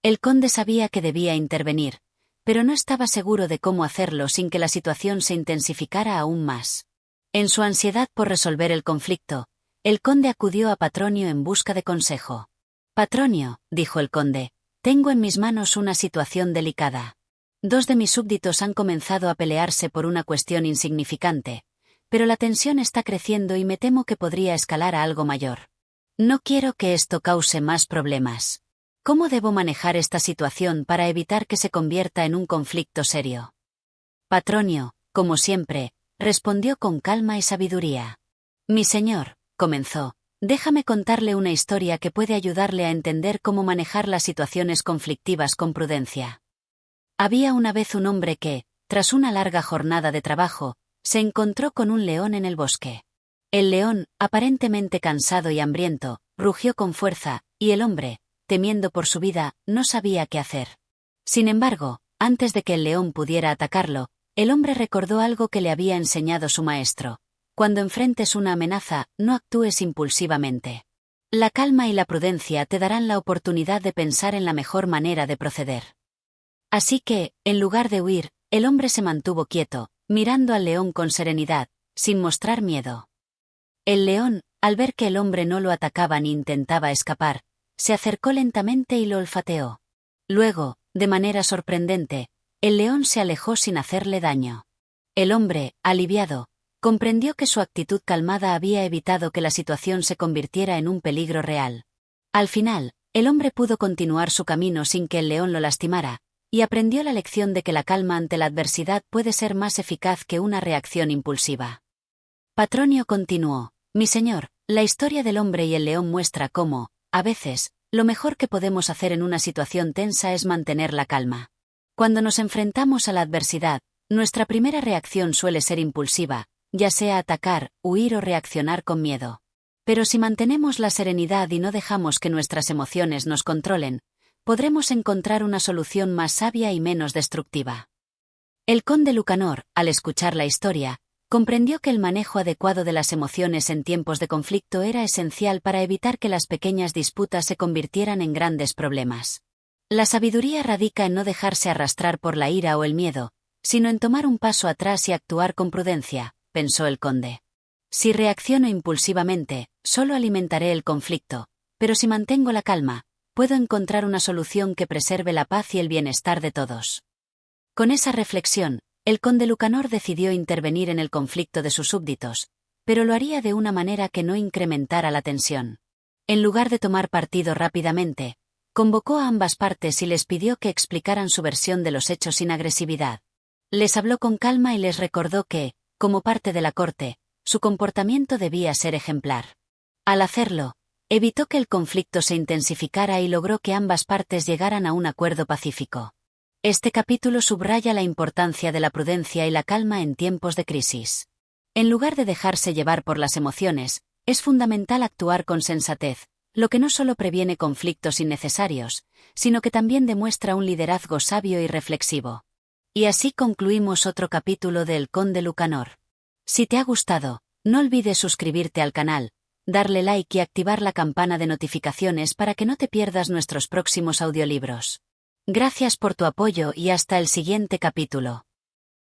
El conde sabía que debía intervenir, pero no estaba seguro de cómo hacerlo sin que la situación se intensificara aún más. En su ansiedad por resolver el conflicto, el conde acudió a Patronio en busca de consejo. Patronio, dijo el conde, tengo en mis manos una situación delicada. Dos de mis súbditos han comenzado a pelearse por una cuestión insignificante, pero la tensión está creciendo y me temo que podría escalar a algo mayor. No quiero que esto cause más problemas. ¿Cómo debo manejar esta situación para evitar que se convierta en un conflicto serio? Patronio, como siempre, respondió con calma y sabiduría. Mi señor, comenzó, déjame contarle una historia que puede ayudarle a entender cómo manejar las situaciones conflictivas con prudencia. Había una vez un hombre que, tras una larga jornada de trabajo, se encontró con un león en el bosque. El león, aparentemente cansado y hambriento, rugió con fuerza, y el hombre, temiendo por su vida, no sabía qué hacer. Sin embargo, antes de que el león pudiera atacarlo, el hombre recordó algo que le había enseñado su maestro. Cuando enfrentes una amenaza, no actúes impulsivamente. La calma y la prudencia te darán la oportunidad de pensar en la mejor manera de proceder. Así que, en lugar de huir, el hombre se mantuvo quieto, mirando al león con serenidad, sin mostrar miedo. El león, al ver que el hombre no lo atacaba ni intentaba escapar, se acercó lentamente y lo olfateó. Luego, de manera sorprendente, el león se alejó sin hacerle daño. El hombre, aliviado, comprendió que su actitud calmada había evitado que la situación se convirtiera en un peligro real. Al final, el hombre pudo continuar su camino sin que el león lo lastimara, y aprendió la lección de que la calma ante la adversidad puede ser más eficaz que una reacción impulsiva. Patronio continuó: mi señor, la historia del hombre y el león muestra cómo, a veces, lo mejor que podemos hacer en una situación tensa es mantener la calma. Cuando nos enfrentamos a la adversidad, nuestra primera reacción suele ser impulsiva, ya sea atacar, huir o reaccionar con miedo. Pero si mantenemos la serenidad y no dejamos que nuestras emociones nos controlen, podremos encontrar una solución más sabia y menos destructiva. El conde Lucanor, al escuchar la historia, comprendió que el manejo adecuado de las emociones en tiempos de conflicto era esencial para evitar que las pequeñas disputas se convirtieran en grandes problemas. La sabiduría radica en no dejarse arrastrar por la ira o el miedo, sino en tomar un paso atrás y actuar con prudencia, pensó el conde. Si reacciono impulsivamente, solo alimentaré el conflicto, pero si mantengo la calma, puedo encontrar una solución que preserve la paz y el bienestar de todos. Con esa reflexión, el conde Lucanor decidió intervenir en el conflicto de sus súbditos, pero lo haría de una manera que no incrementara la tensión. En lugar de tomar partido rápidamente, convocó a ambas partes y les pidió que explicaran su versión de los hechos sin agresividad. Les habló con calma y les recordó que, como parte de la corte, su comportamiento debía ser ejemplar. Al hacerlo, evitó que el conflicto se intensificara y logró que ambas partes llegaran a un acuerdo pacífico. Este capítulo subraya la importancia de la prudencia y la calma en tiempos de crisis. En lugar de dejarse llevar por las emociones, es fundamental actuar con sensatez, lo que no solo previene conflictos innecesarios, sino que también demuestra un liderazgo sabio y reflexivo. Y así concluimos otro capítulo de El Conde Lucanor. Si te ha gustado, no olvides suscribirte al canal, darle like y activar la campana de notificaciones para que no te pierdas nuestros próximos audiolibros. Gracias por tu apoyo y hasta el siguiente capítulo.